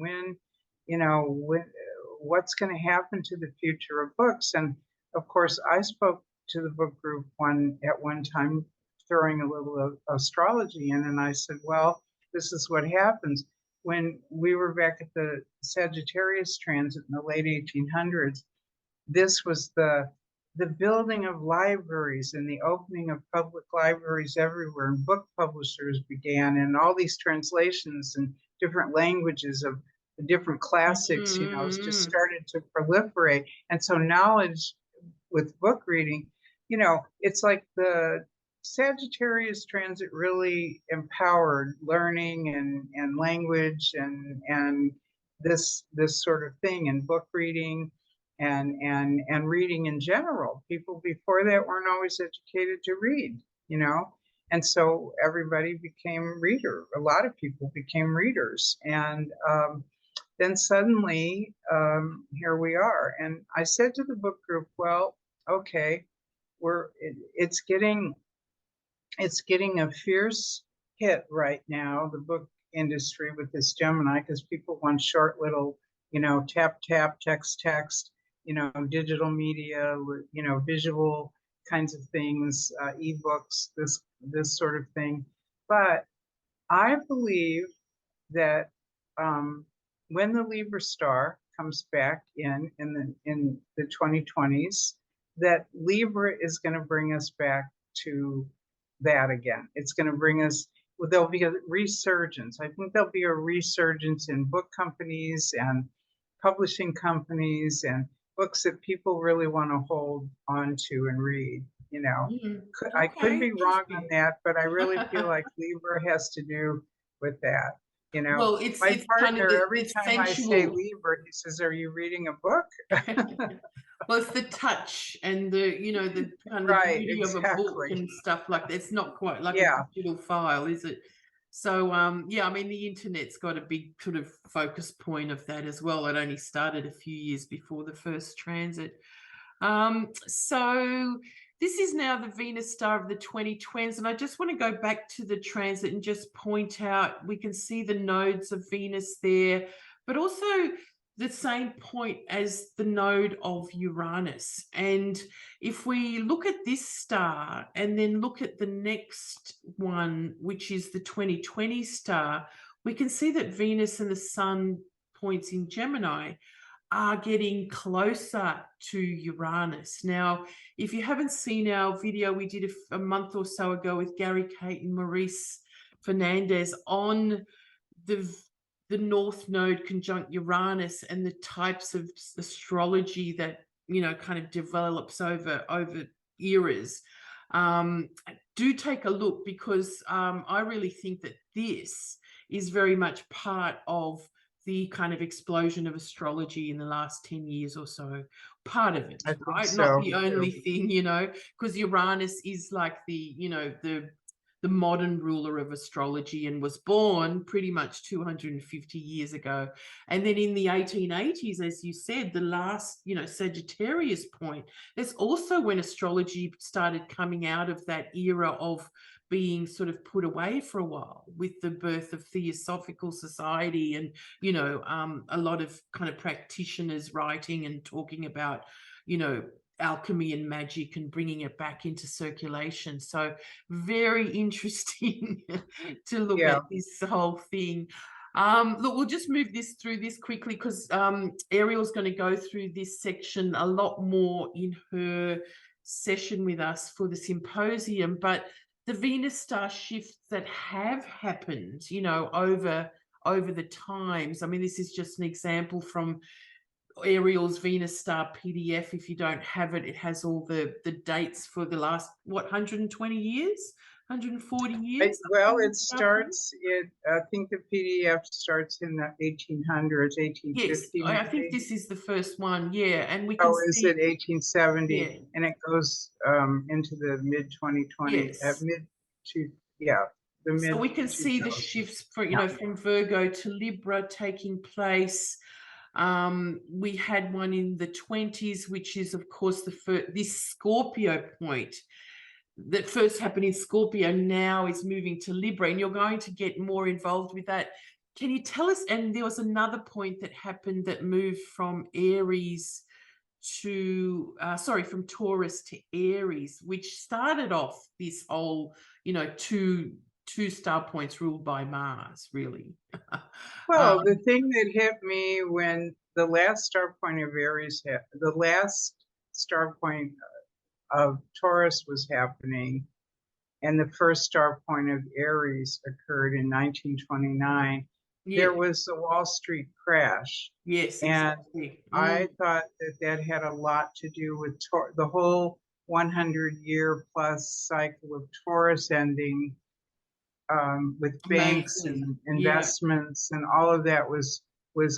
what's going to happen to the future of books. And of course, I spoke to the book group at one time, throwing a little astrology in, and I said, well, this is what happens. When we were back at the Sagittarius transit in the late 1800s, this was the building of libraries and the opening of public libraries everywhere, and book publishers began, and all these translations in different languages of the different classics, just started to proliferate. And so knowledge with book reading, it's like the Sagittarius transit really empowered learning and language and this sort of thing, and book reading and reading in general. People before that weren't always educated to read, and so everybody became reader. A lot of people became readers, and then suddenly here we are. And I said to the book group, well, okay, it's getting a fierce hit right now, the book industry, with this Gemini, because people want short little, tap, text, digital media, visual kinds of things, ebooks, this sort of thing. But I believe that when the Libra star comes back in the 2020s, that Libra is going to bring us back to that again. It's going to bring us, there'll be a resurgence. I think there'll be a resurgence in book companies and publishing companies and books that people really want to hold on to and read. I could be wrong on that, but I really feel like Libra has to do with that. Well, it's my partner, kind of every time I say Libra, he says, "Are you reading a book?" Well, it's the touch and the kind of beauty of a book and stuff like that. It's not quite like a digital file, is it? So yeah, I mean, the internet's got a big sort of focus point of that as well. It only started a few years before the first transit. So this is now the Venus star of the 2020s, and I just want to go back to the transit and just point out, we can see the nodes of Venus there, but also the same point as the node of Uranus. And if we look at this star and then look at the next one, which is the 2020 star, we can see that Venus and the Sun points in Gemini are getting closer to Uranus. Now, if you haven't seen our video we did a month or so ago with Gary Kate and Maurice Fernandez on the North Node conjunct Uranus and the types of astrology that kind of develops over eras, do take a look, because I really think that this is very much part of the kind of explosion of astrology in the last 10 years or so. Part of it, right? So. Not the only thing, because Uranus is like the modern ruler of astrology and was born pretty much 250 years ago. And then in the 1880s, as you said, the last, Sagittarius point, that's also when astrology started coming out of that era of being sort of put away for a while, with the birth of Theosophical Society and, a lot of kind of practitioners writing and talking about, alchemy and magic and bringing it back into circulation. So very interesting to look at this whole thing. Look, we'll just move through this quickly, because Ariel's going to go through this section a lot more in her session with us for the symposium. But the Venus star shifts that have happened, over the times. I mean, this is just an example from Ariel's Venus star PDF. If you don't have it, it has all the dates for the last, 120 years, 140 years? Well, it starts, I think the PDF starts in the 1800s, 1850. Yes, I think this is the first one, yeah. And we can is it 1870? Yeah. And it goes into the mid-2020s, yes. the mid So we can see the 2000s. shifts for, you know, from Virgo to Libra taking place. We had one in the 20s, which is, of course, this Scorpio point that first happened in Scorpio now is moving to Libra, and you're going to get more involved with that. Can you tell us? And there was another point that happened that moved from Aries to from Taurus to Aries, which started off this whole, you know, two star points ruled by Mars, really. Well, the thing that hit me when the last star point of Aries, the last star point of Taurus was happening, and the first star point of Aries occurred in 1929, Yeah. there was the Wall Street crash. Yes, and exactly. I thought that that had a lot to do with the whole 100-year plus cycle of Taurus ending, with banks Amazing. and investments, and all of that was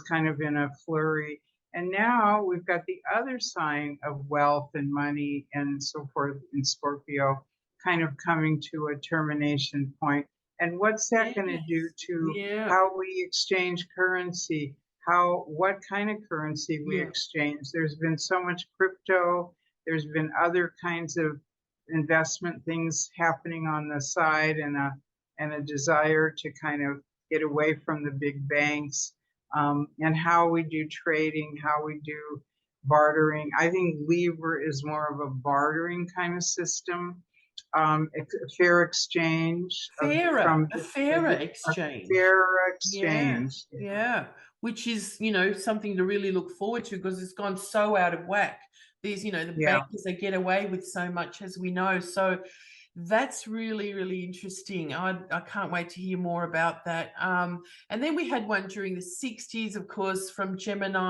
kind of in a flurry. And now we've got the other sign of wealth and money and so forth in Scorpio kind of coming to a termination point. And what's that going to do to how we exchange currency, what kind of currency we exchange? There's been so much crypto, there's been other kinds of investment things happening on the side, and a desire to kind of get away from the big banks, and how we do trading, how we do bartering. I think Libra is more of a bartering kind of system, a fair exchange. A fairer exchange. Fair exchange. Yeah. Which is, you know, something to really look forward to, because it's gone so out of whack. These, you know, the bankers, they get away with so much, as we know. So that's really, really interesting. I can't wait to hear more about that. And then we had one during the 60s, of course, from Cancer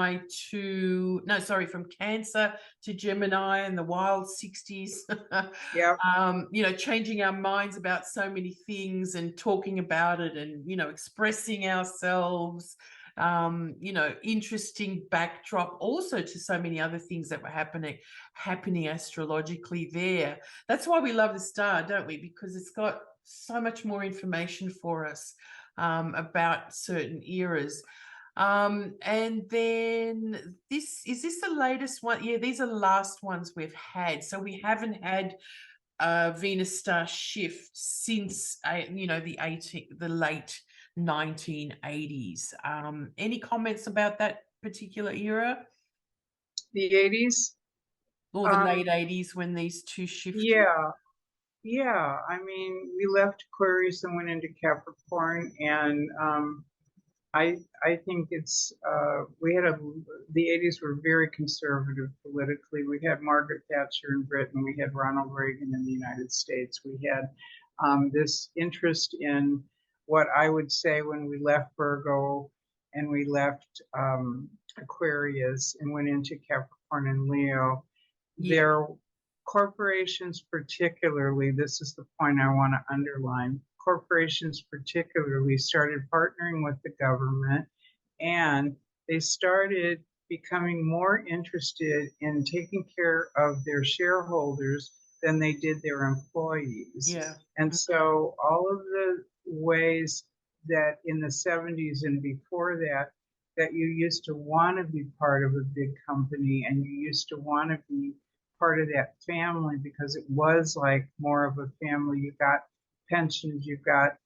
to Gemini, and the wild 60s. You know, changing our minds about so many things and talking about it, and, you know, expressing ourselves. You know, interesting backdrop also to so many other things that were happening astrologically there. That's why we love the star, don't we? Because it's got so much more information for us about certain eras. And then is this the latest one? Yeah, these are the last ones we've had. So we haven't had a Venus star shift since you know, the late 1980s. Any comments about that particular era? The 80s? Or the late 80s, when these two shifted? Yeah. I mean, we left Aquarius and went into Capricorn, and I think it's the 80s were very conservative politically. We had Margaret Thatcher in Britain, we had Ronald Reagan in the United States. We had this interest in what I would say, when we left Virgo and we left Aquarius and went into Capricorn and Leo, their corporations particularly, this is the point I want to underline, corporations particularly started partnering with the government, and they started becoming more interested in taking care of their shareholders than they did their employees. And so all of the ways that in the 70s and before that, that you used to want to be part of a big company, and you used to want to be part of that family because it was like more of a family. You got pensions, you got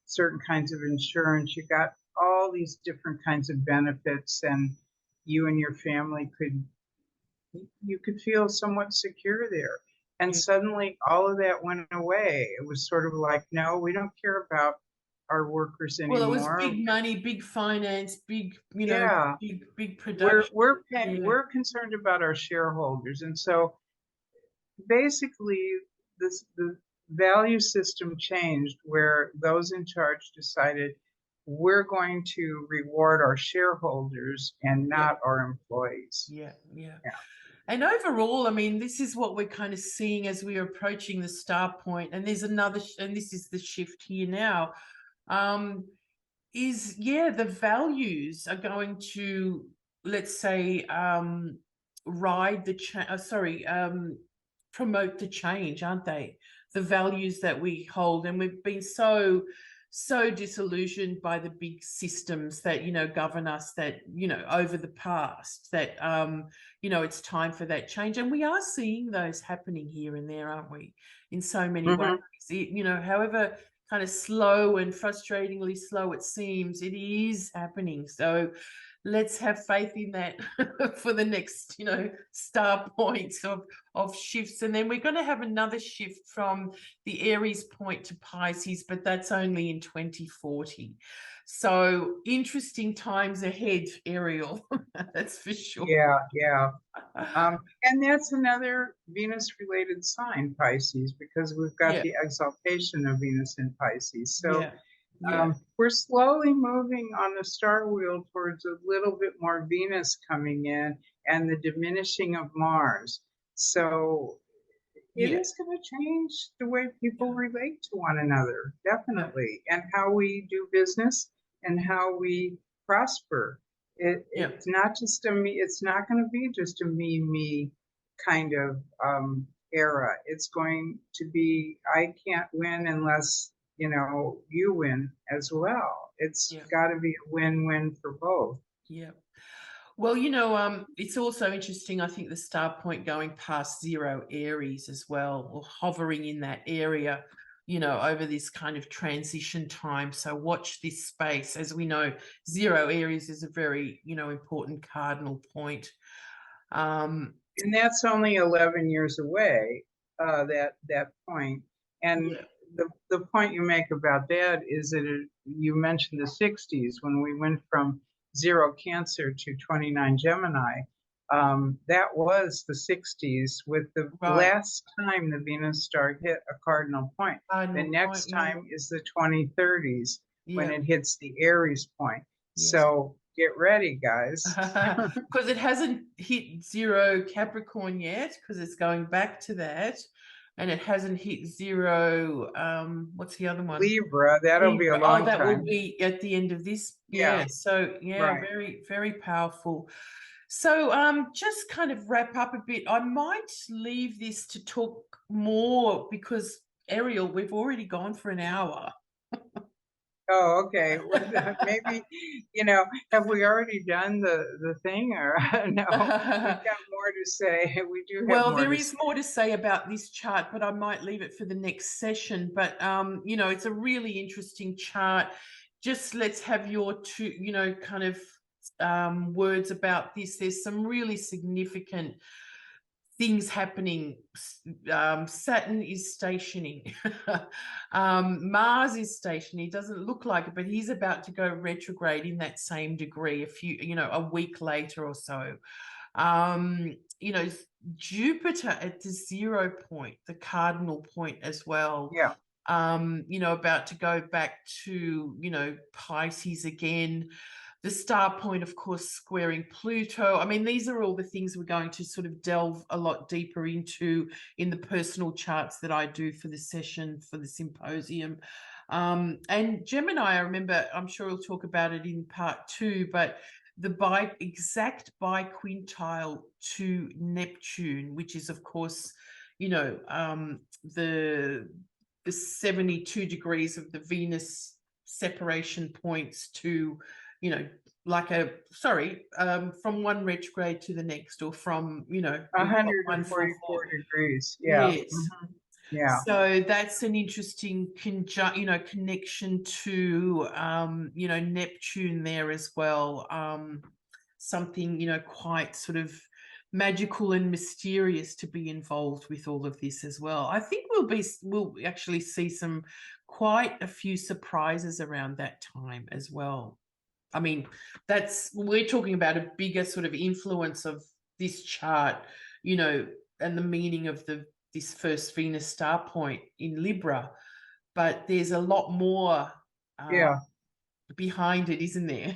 certain kinds of insurance, you got all these different kinds of benefits, and you and your family could feel somewhat secure there. And suddenly all of that went away. It was sort of like, no, we don't care about our workers anymore. Well, it was big money, big finance, big, you know, big production. We're concerned about our shareholders. And so basically the value system changed, where those in charge decided, we're going to reward our shareholders and not our employees. Yeah. And overall, I mean, this is what we're kind of seeing as we are approaching the star point. And there's another, and this is the shift here now, the values are going to, let's say, promote the change, aren't they? the values that we hold. And we've been so disillusioned by the big systems that, you know, govern us, that, you know, over the past, that, you know, it's time for that change. And we are seeing those happening here and there, aren't we? In so many ways, you know, however kind of slow and frustratingly slow it seems, it is happening. So let's have faith in that for the next, you know, star points of shifts. And then we're going to have another shift from the Aries point to Pisces, but that's only in 2040. So interesting times ahead, Ariel. That's for sure. Yeah. And that's another Venus-related sign, Pisces, because we've got the exaltation of Venus in Pisces. So we're slowly moving on the star wheel towards a little bit more Venus coming in and the diminishing of Mars. So it is going to change the way people relate to one another, definitely, and how we do business and how we prosper. It's not just it's not going to be just a me kind of era. It's going to be, I can't win unless, you know, you win as well. It's got to be a win-win for both. Yeah. Well, you know, it's also interesting, I think, the star point going past 0 Aries as well, or hovering in that area, you know, over this kind of transition time. So watch this space. As we know, 0 Aries is a very, you know, important cardinal point. And that's only 11 years away, that point. And the point you make about that is that you mentioned the 60s when we went from 0 Cancer to 29 Gemini. That was the 60s, with the last time the Venus star hit a cardinal point. The next time is the 2030s when it hits the Aries point. So get ready, guys. Because it hasn't hit 0 Capricorn yet, because it's going back to that. And it hasn't hit 0, what's the other one? Libra. That'll be a long time. That will be at the end of this. So very, very powerful. So just kind of wrap up a bit. I might leave this to talk more because, Ariel, we've already gone for an hour. Oh, okay. Well, maybe, you know, have we already done the thing, or no? We've got more to say. We do have well, there is more to say about this chart, but I might leave it for the next session. But you know, it's a really interesting chart. Just let's have your two, you know, kind of words about this. There's some really significant things happening. Saturn is stationing. Mars is stationing. It doesn't look like it, but he's about to go retrograde in that same degree a week later or so. You know, Jupiter at the 0 point, the cardinal point as well. You know, about to go back to, you know, Pisces again. The star point, of course, squaring Pluto. I mean, these are all the things we're going to sort of delve a lot deeper into in the personal charts that I do for the session, for the symposium. And Gemini, I remember, I'm sure we'll talk about it in part 2, but the exact biquintile to Neptune, which is, of course, you know, the 72 degrees of the Venus separation points to, you know, like from one retrograde to the next, or from, you know, 144 degrees. So that's an interesting connection to you know, Neptune there as well. Something, you know, quite sort of magical and mysterious to be involved with all of this as well. I think we'll actually see quite a few surprises around that time as well. I mean, we're talking about a bigger sort of influence of this chart, you know, and the meaning of this first Venus star point in Libra, but there's a lot more behind it, isn't there?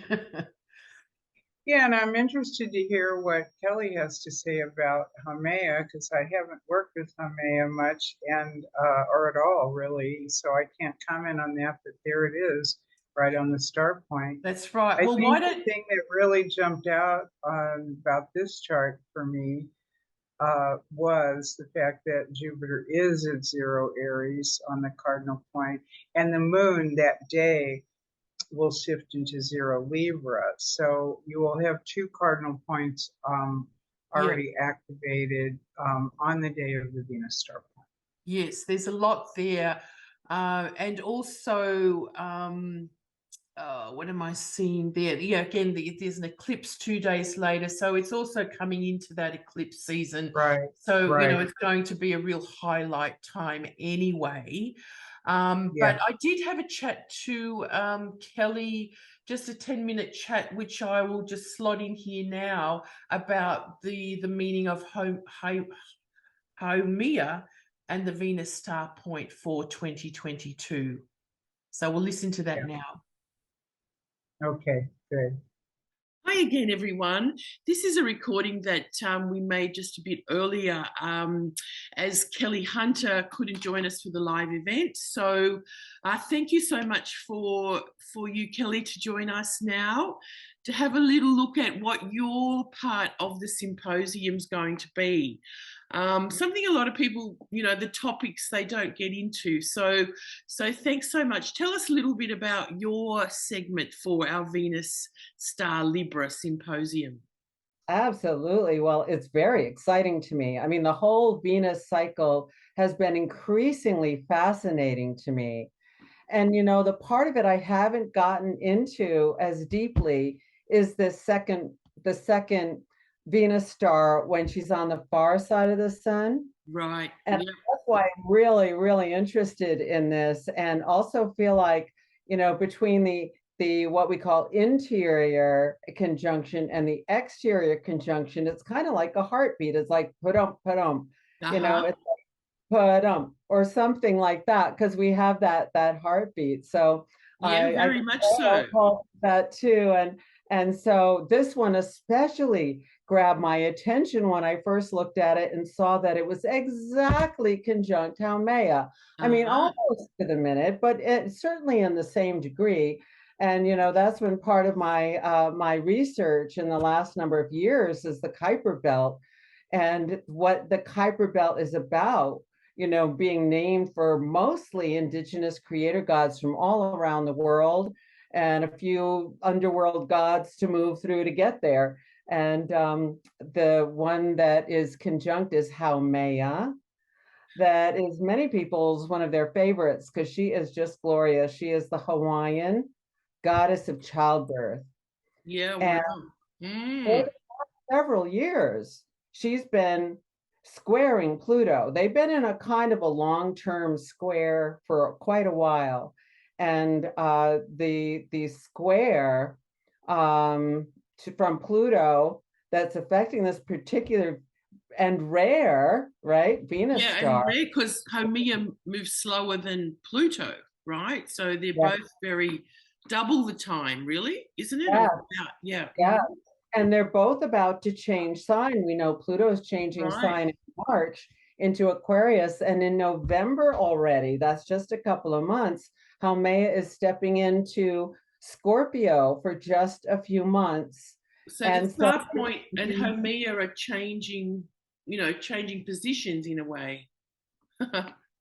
Yeah, and I'm interested to hear what Kelly has to say about Haumea, because I haven't worked with Haumea much, and or at all really, so I can't comment on that. But there it is, right on the star point. That's right. I think the thing that really jumped out about this chart for me was the fact that Jupiter is at 0 Aries on the cardinal point, and the moon that day will shift into 0 Libra. So you will have 2 cardinal points already activated on the day of the Venus star point. Yes, there's a lot there. And also, what am I seeing there? Yeah, again, there's an eclipse 2 days later. So it's also coming into that eclipse season. Right. So, right. it's going to be a real highlight time anyway. Yeah. But I did have a chat to Kelly, just a 10-minute chat, which I will just slot in here now, about the meaning of Haumea and the Venus star point for 2022. So we'll listen to that now. Okay, good. Hi again, everyone. This is a recording that we made just a bit earlier as Kelly Hunter couldn't join us for the live event. So thank you so much for you, Kelly, to join us now to have a little look at what your part of the symposium is going to be. Something a lot of people, the topics they don't get into. So thanks so much. Tell us a little bit about your segment for our Venus Star Libra Symposium. Absolutely. Well, it's very exciting to me. I mean, the whole Venus cycle has been increasingly fascinating to me. And, the part of it I haven't gotten into as deeply is the second Venus star when she's on the far side of the sun. Right. And that's why I'm really, really interested in this, and also feel like, between the what we call interior conjunction and the exterior conjunction, it's kind of like a heartbeat. It's like put-um, it's like put-um, or something like that, because we have that heartbeat. So yeah, very much so. Call that too. And so this one especially grabbed my attention when I first looked at it and saw that it was exactly conjunct Haumea. I mean, almost to the minute, but certainly in the same degree. And that's been part of my research in the last number of years, is the Kuiper Belt, and what the Kuiper Belt is about. Being named for mostly indigenous creator gods from all around the world, and a few underworld gods to move through to get there. And the one that is conjunct is Haumea. That is many people's one of their favorites, because she is just glorious. She is the Hawaiian goddess of childbirth. Yeah, and for several years, she's been squaring Pluto. They've been in a kind of a long-term square for quite a while. And the square from Pluto that's affecting this particular and rare, right, Venus star. Yeah, and rare because Haumea moves slower than Pluto, right? So they're both very double the time, really, isn't it? Yeah. And they're both about to change sign. We know Pluto's changing sign in March into Aquarius, and in November already, that's just a couple of months, Haumea is stepping into Scorpio for just a few months. So the star point and Haumea are changing, changing positions in a way.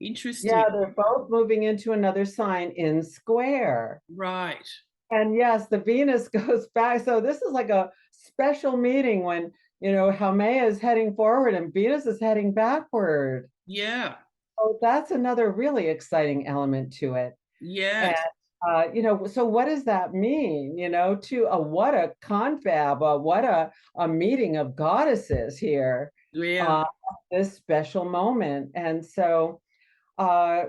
Interesting. Yeah, they're both moving into another sign in square. Right. And yes, the Venus goes back. So this is like a special meeting when, Haumea is heading forward and Venus is heading backward. Yeah. So that's another really exciting element to it. Yeah. And, so what does that mean? What a confab, what a meeting of goddesses here. Yeah. This special moment. And so I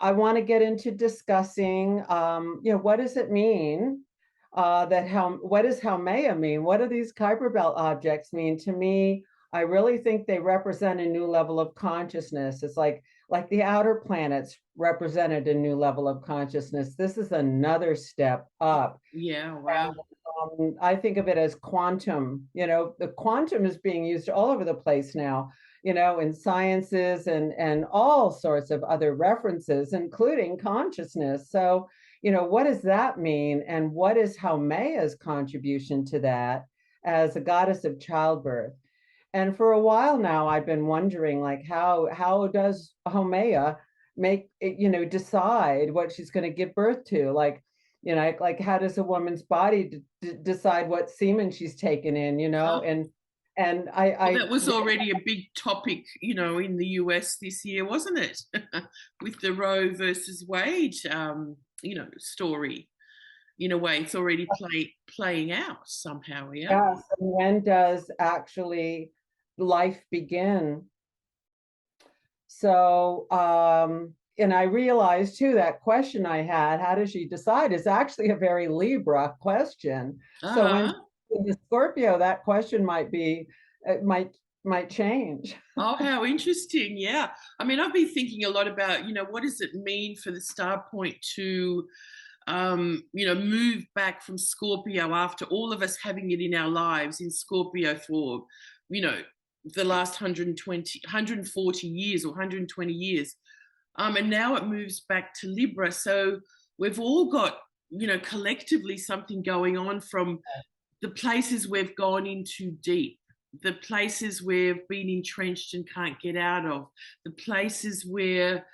want to get into discussing, what does it mean? What does Haumea mean? What do these Kuiper Belt objects mean? To me, I really think they represent a new level of consciousness. It's like the outer planets represented a new level of consciousness. This is another step up. Yeah, wow. And, I think of it as quantum. The quantum is being used all over the place now, in sciences and all sorts of other references, including consciousness. So, what does that mean? And what is Haumea's contribution to that as a goddess of childbirth? And for a while now, I've been wondering, like, how does Haumea make it, decide what she's going to give birth to? Like, like how does a woman's body decide what semen she's taken in? Huh? And Well, that was already a big topic, in the US this year, wasn't it? With the Roe versus Wade, story. In a way, it's already playing out somehow. Yeah. yes, and when does actually life begin? So, and I realized too that question I had, how does she decide, is actually a very Libra question. So when in the Scorpio, that question might be, it might change. Oh, how interesting. Yeah. I mean, I've been thinking a lot about, what does it mean for the star point to, move back from Scorpio after all of us having it in our lives in Scorpio for, the last 140 years or 120 years. And now it moves back to Libra. So we've all got, collectively something going on from the places we've gone into deep, the places we've been entrenched and can't get out of, the places where,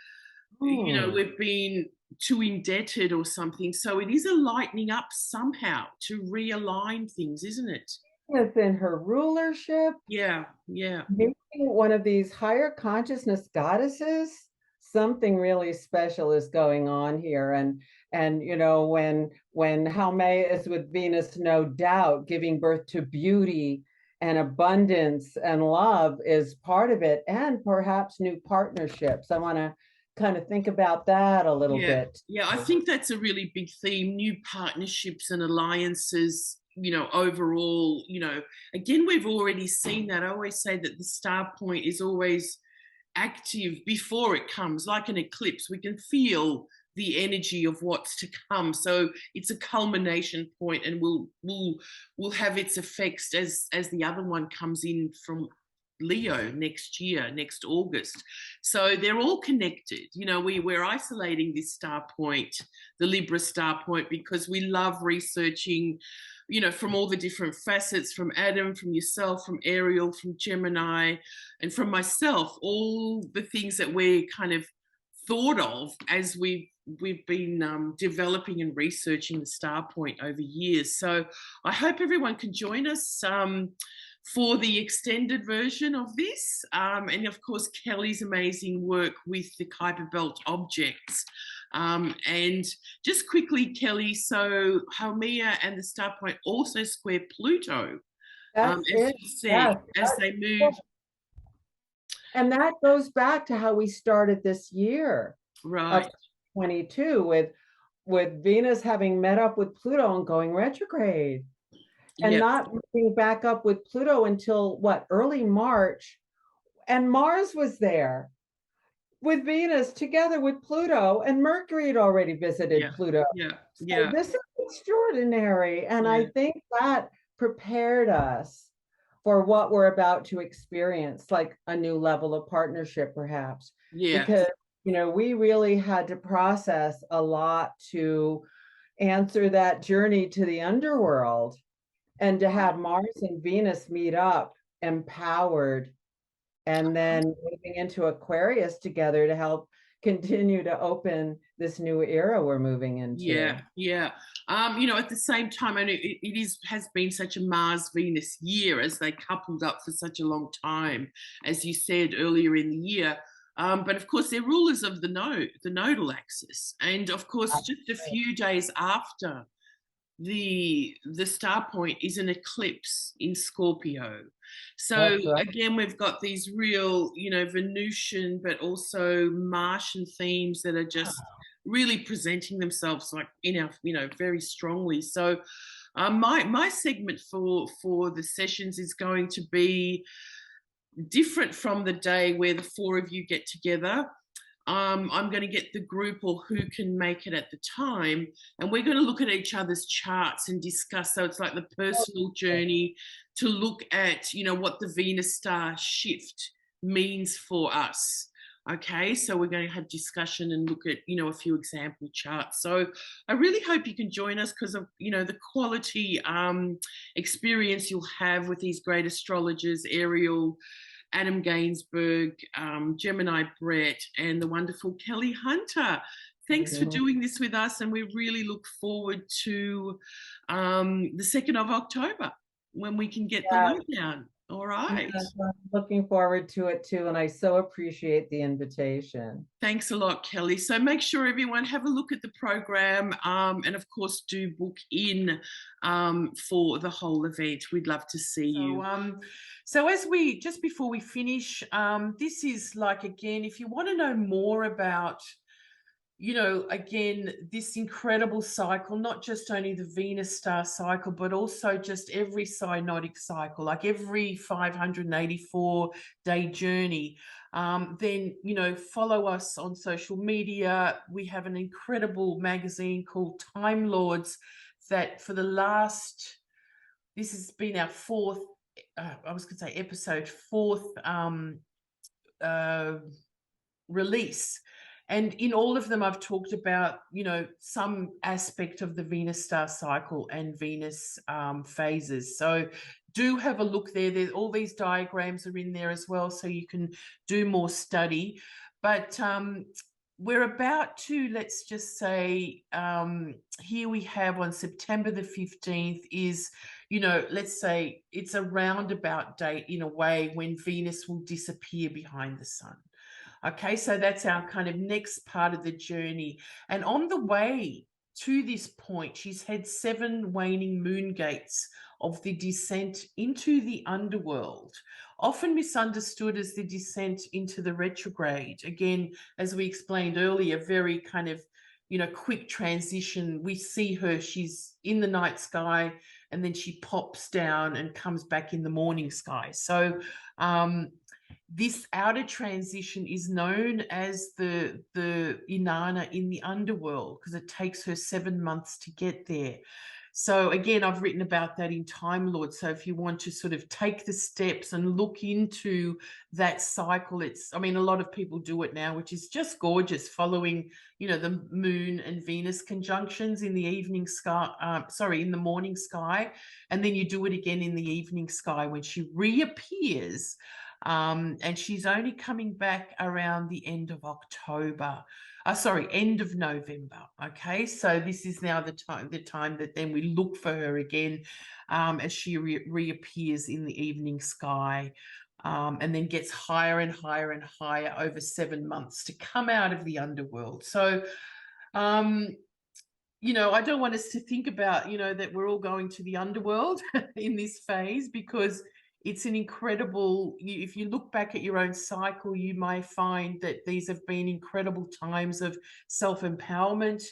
we've been too indebted or something. So it is a lightening up somehow to realign things, isn't it? Within her rulership, yeah maybe one of these higher consciousness goddesses, something really special is going on here. And when Haumea is with Venus, no doubt giving birth to beauty and abundance and love is part of it, and perhaps new partnerships. I want to kind of think about that a little bit. Yeah, I think that's a really big theme, new partnerships and alliances, overall, again, we've already seen that. I always say that the star point is always active before it comes, like an eclipse. We can feel the energy of what's to come. So it's a culmination point, and will have its effects as the other one comes in from Leo next year, next August. So they're all connected. We're isolating this star point, the Libra star point, because we love researching, from all the different facets, from Adam, from yourself, from Ariel, from Gemini, and from myself, all the things that we're kind of thought of as we've been developing and researching the star point over years. So I hope everyone can join us for the extended version of this. And of course, Kelly's amazing work with the Kuiper Belt objects. And just quickly, Kelly, so Haumea and the star point also square Pluto, as you said, as they move. And that goes back to how we started this year, right? 22, with Venus having met up with Pluto and going retrograde. And not moving back up with Pluto until what, early March. And Mars was there with Venus together with Pluto, and Mercury had already visited Pluto. So this is extraordinary. And I think that prepared us for what we're about to experience, like a new level of partnership, perhaps. Because, we really had to process a lot to answer that journey to the underworld. And to have Mars and Venus meet up empowered, and then moving into Aquarius together to help continue to open this new era we're moving into. At the same time, and it has been such a Mars-Venus year as they coupled up for such a long time, as you said earlier in the year. But of course, they're rulers of the nodal axis. And of course, just a few days after the star point is an eclipse in Scorpio. So again, we've got these real, Venusian, but also Martian themes that are just really presenting themselves like in our, very strongly. So my segment for the sessions is going to be different from the day where the four of you get together. I'm going to get the group or who can make it at the time, and we're going to look at each other's charts and discuss. So it's like the personal journey to look at, what the Venus star shift means for us Okay, so we're going to have discussion and look at, a few example charts. So I really hope you can join us because of, the quality experience you'll have with these great astrologers, Ariel, Adam Gainsberg, Gemini Brett, and the wonderful Kelly Hunter. Thanks for doing this with us, and we really look forward to the 2nd of October when we can get the lowdown. All right. Yes, I'm looking forward to it too, and I so appreciate the invitation. Thanks a lot, Kelly. So make sure everyone have a look at the program, and of course do book in for the whole event. We'd love to see you. So as we, just before we finish, this is like, again, if you want to know more about, again, this incredible cycle, not just only the Venus star cycle, but also just every synodic cycle, like every 584-day journey, then, follow us on social media. We have an incredible magazine called Time Lords that for the last, this has been our fourth, I was going to say episode, fourth release. And in all of them, I've talked about, some aspect of the Venus star cycle and Venus phases. So do have a look there. There's all these diagrams are in there as well, so you can do more study. But we're about to, let's just say, here we have on September the 15th is, let's say it's a roundabout date in a way when Venus will disappear behind the sun. Okay, so that's our kind of next part of the journey. And on the way to this point, she's had 7 waning moon gates of the descent into the underworld, often misunderstood as the descent into the retrograde. Again, as we explained earlier, very kind of, quick transition. We see her, she's in the night sky, and then she pops down and comes back in the morning sky. So, this outer transition is known as the Inanna in the underworld because it takes her 7 months to get there. So again, I've written about that in Time Lord. So if you want to sort of take the steps and look into that cycle, a lot of people do it now, which is just gorgeous, following, the moon and Venus conjunctions in the evening sky, in the morning sky. And then you do it again in the evening sky when she reappears. And she's only coming back around the end of October. End of November. Okay, so this is now the time that then we look for her again, as she reappears in the evening sky, and then gets higher and higher and higher over 7 months to come out of the underworld. So, I don't want us to think about, that we're all going to the underworld in this phase, because it's an incredible, if you look back at your own cycle, you may find that these have been incredible times of self-empowerment,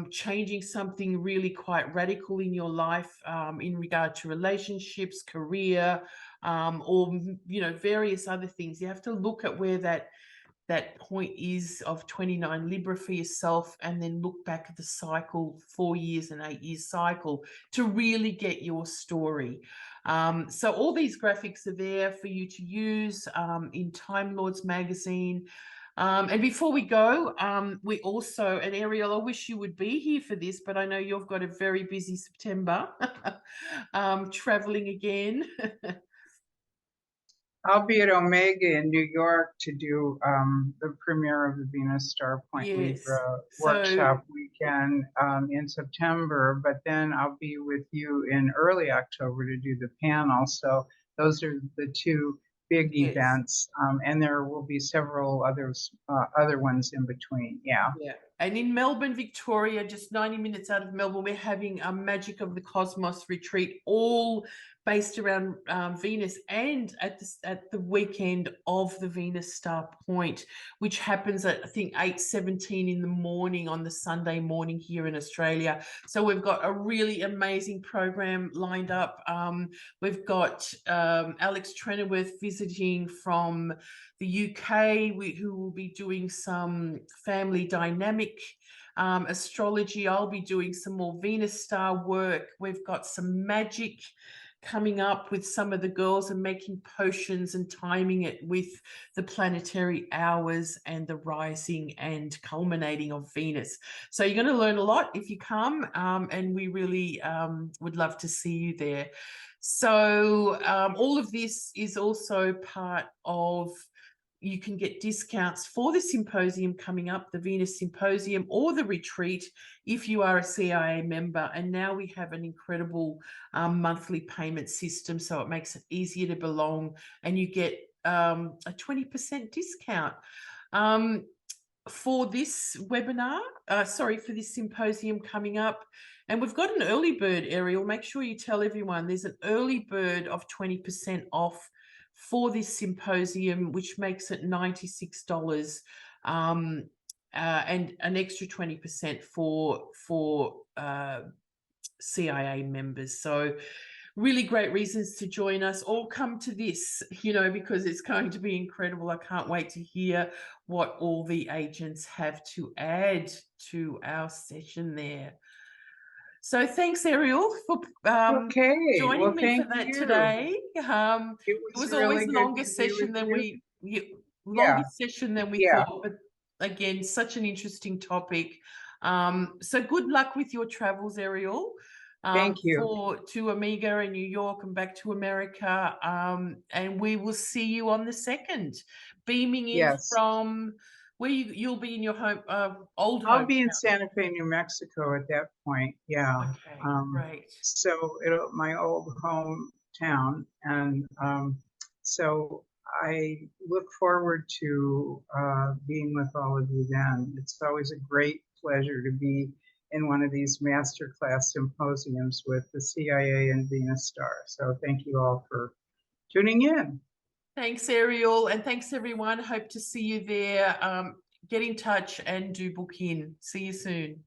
changing something really quite radical in your life, in regard to relationships, career, or, various other things. You have to look at where that point is of 29 Libra for yourself, and then look back at the cycle, 4 years and 8 years cycle, to really get your story. So all these graphics are there for you to use in Time Lords magazine. And before we go, we also, and Ariel, I wish you would be here for this, but I know you've got a very busy September, traveling again. I'll be at Omega in New York to do the premiere of the VenusStarPoint Libra workshop weekend in September, but then I'll be with you in early October to do the panel. So those are the 2 big events, and there will be several other ones in between. Yeah. And in Melbourne, Victoria, just 90 minutes out of Melbourne, we're having a Magic of the Cosmos retreat, all based around Venus, and at the weekend of the Venus Star Point, which happens at, I think, 8:17 in the morning on the Sunday morning here in Australia. So we've got a really amazing program lined up. We've got Alex Trenoweth visiting from the UK, who will be doing some family dynamic astrology. I'll be doing some more Venus star work. We've got some magic coming up with some of the girls and making potions and timing it with the planetary hours and the rising and culminating of Venus. So you're going to learn a lot if you come, and we really would love to see you there. So all of this is also part of, you can get discounts for the symposium coming up, the Venus Symposium or the retreat, if you are a CIA member. And now we have an incredible monthly payment system, so it makes it easier to belong, and you get a 20% discount. For this webinar, for this symposium coming up. And we've got an early bird, Ariel. Make sure you tell everyone there's an early bird of 20% off for this symposium, which makes it $96, and an extra 20% for CIA members. So really great reasons to join us. All come to this, because it's going to be incredible. I can't wait to hear what all the agents have to add to our session there. So thanks, Ariel, for joining me for that today. It was really always longer session than we thought, but again, such an interesting topic. So good luck with your travels, Ariel. Thank you. To Omega and New York and back to America. And we will see you on the 2nd, beaming in from where you'll be in your home, old home. I'll be in Santa Fe, New Mexico at that point. Yeah. Okay, great. So my old hometown. And so I look forward to being with all of you then. It's always a great pleasure to be in one of these masterclass symposiums with the CIA and Venus Star. So thank you all for tuning in. Thanks, Ariel, and thanks everyone. Hope to see you there. Get in touch and do book in. See you soon.